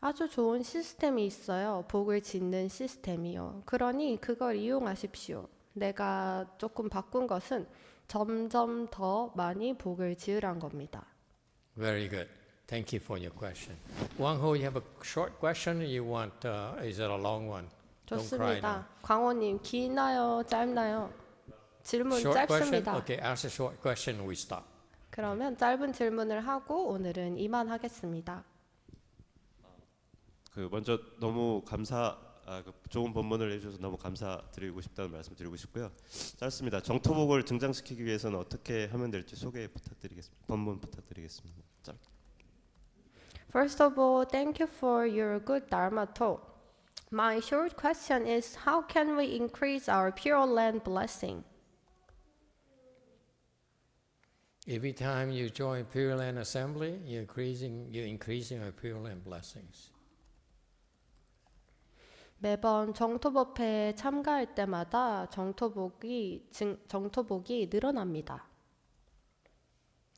아주 좋은 시스템이 있어요. 복을 짓는 시스템이요. 그러니 그걸 이용하십시오. 내가 조금 바꾼 것은 점점 더 많이 복을 지으란 겁니다. Very good. Thank you for your question. Wang Ho, you have a short question or you want, is it a long one? Don't cry now. 좋습니다. 광호님, 기나요? 짧나요? 질문 Short question? 짧습니다. Okay, ask a short question and we stop. 그러면 짧은 질문을 하고 오늘은 이만하겠습니다. 먼저 너무 좋은 본문을 해주셔서 너무 감사드리고 싶다는 말씀 드리고 싶고요. 짧습니다. 정토복을 증장시키기 위해서는 어떻게 하면 될지 소개 부탁드리겠습니다. 본문 부탁드리겠습니다. First of all, thank you for your good Dharma talk. My short question is, how can we increase our Pure Land blessing? Every time you join Pure Land Assembly, you're increasing our Pure Land blessings. 매번 정토법회에 참가할 때마다 정토복이 늘어납니다.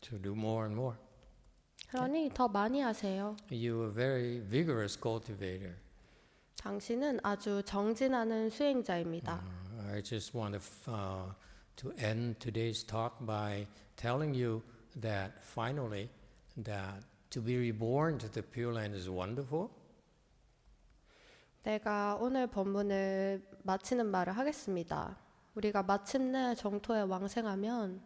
To do more and more. 그러니 더 많이 하세요. You are a very vigorous cultivator. 당신은 아주 정진하는 수행자입니다. I just want to end today's talk by telling you that finally that to be reborn to the Pure Land is wonderful. 내가 오늘 본문을 마치는 말을 하겠습니다. 우리가 마침내 정토에 왕생하면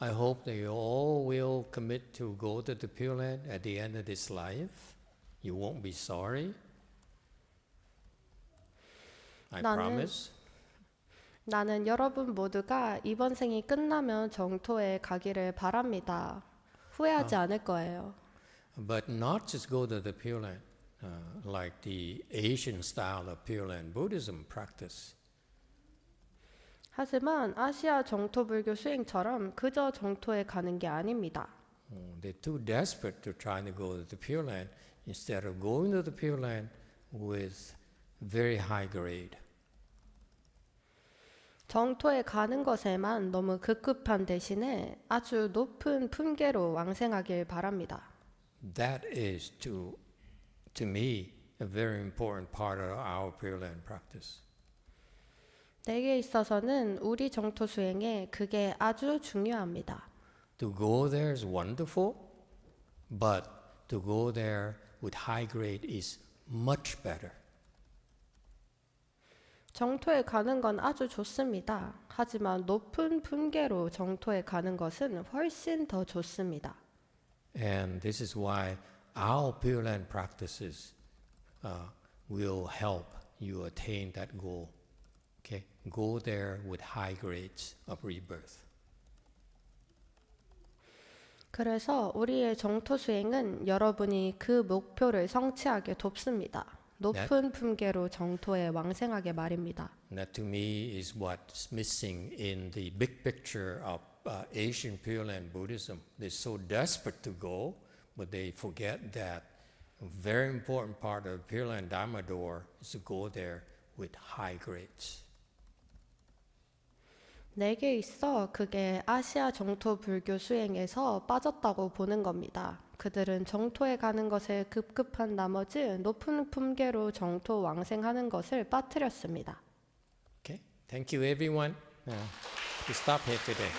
I hope that you all will commit to go to the Pure Land at the end of this life. You won't be sorry. I promise. 나는 여러분 모두가 이번 생이 끝나면 정토에 가기를 바랍니다. 후회하지 않을 거예요. But not just go to the Pure Land, like the Asian style of Pure Land Buddhism practice. 하지만 아시아 정토불교 수행처럼 그저 정토에 가는 게 아닙니다. They're too desperate to try to go to the Pure Land instead of going to the Pure Land with very high grade. 정토에 가는 것에만 너무 급급한 대신에 아주 높은 품계로 왕생하길 바랍니다. That is to me a very important part of our Pure Land practice. 내게 있어서는 우리 정토 수행에 그게 아주 중요합니다. To go there is wonderful, but to go there with high grade is much better. 정토에 가는 건 아주 좋습니다. 하지만 높은 품계로 정토에 가는 것은 훨씬 더 좋습니다. And this is why our Pure Land practices will help you attain that goal. Okay, go there with high grades of rebirth. 그래서 우리의 정토 수행은 여러분이 그 목표를 성취하게 돕습니다. 높은 품계로 정토에 왕생하게 말입니다. That to me is what's missing in the big picture of Asian Pure Land Buddhism. They're so desperate to go, but they forget that a very important part of Pure Land Dharma door is to go there with high grades. 내게 있어 그게 아시아 정토 불교 수행에서 빠졌다고 보는 겁니다. 그들은 정토에 가는 것에 급급한 나머지 높은 품계로 정토 왕생하는 것을 빠뜨렸습니다. Okay, thank you everyone. We stop here today.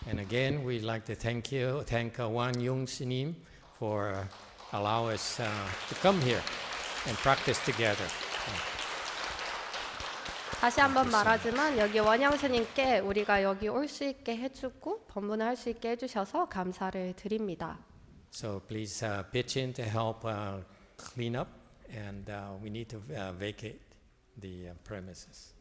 And again, we'd like to thank Wang Yung Sinim for allowing us to come here and practice together. 다시 한번 말하지만 여기 원영 스님께 우리가 여기 올 수 있게 해주고 법문을 할 수 있게 해주셔서 감사를 드립니다. So please pitch in to help clean up, and we need to vacate the premises.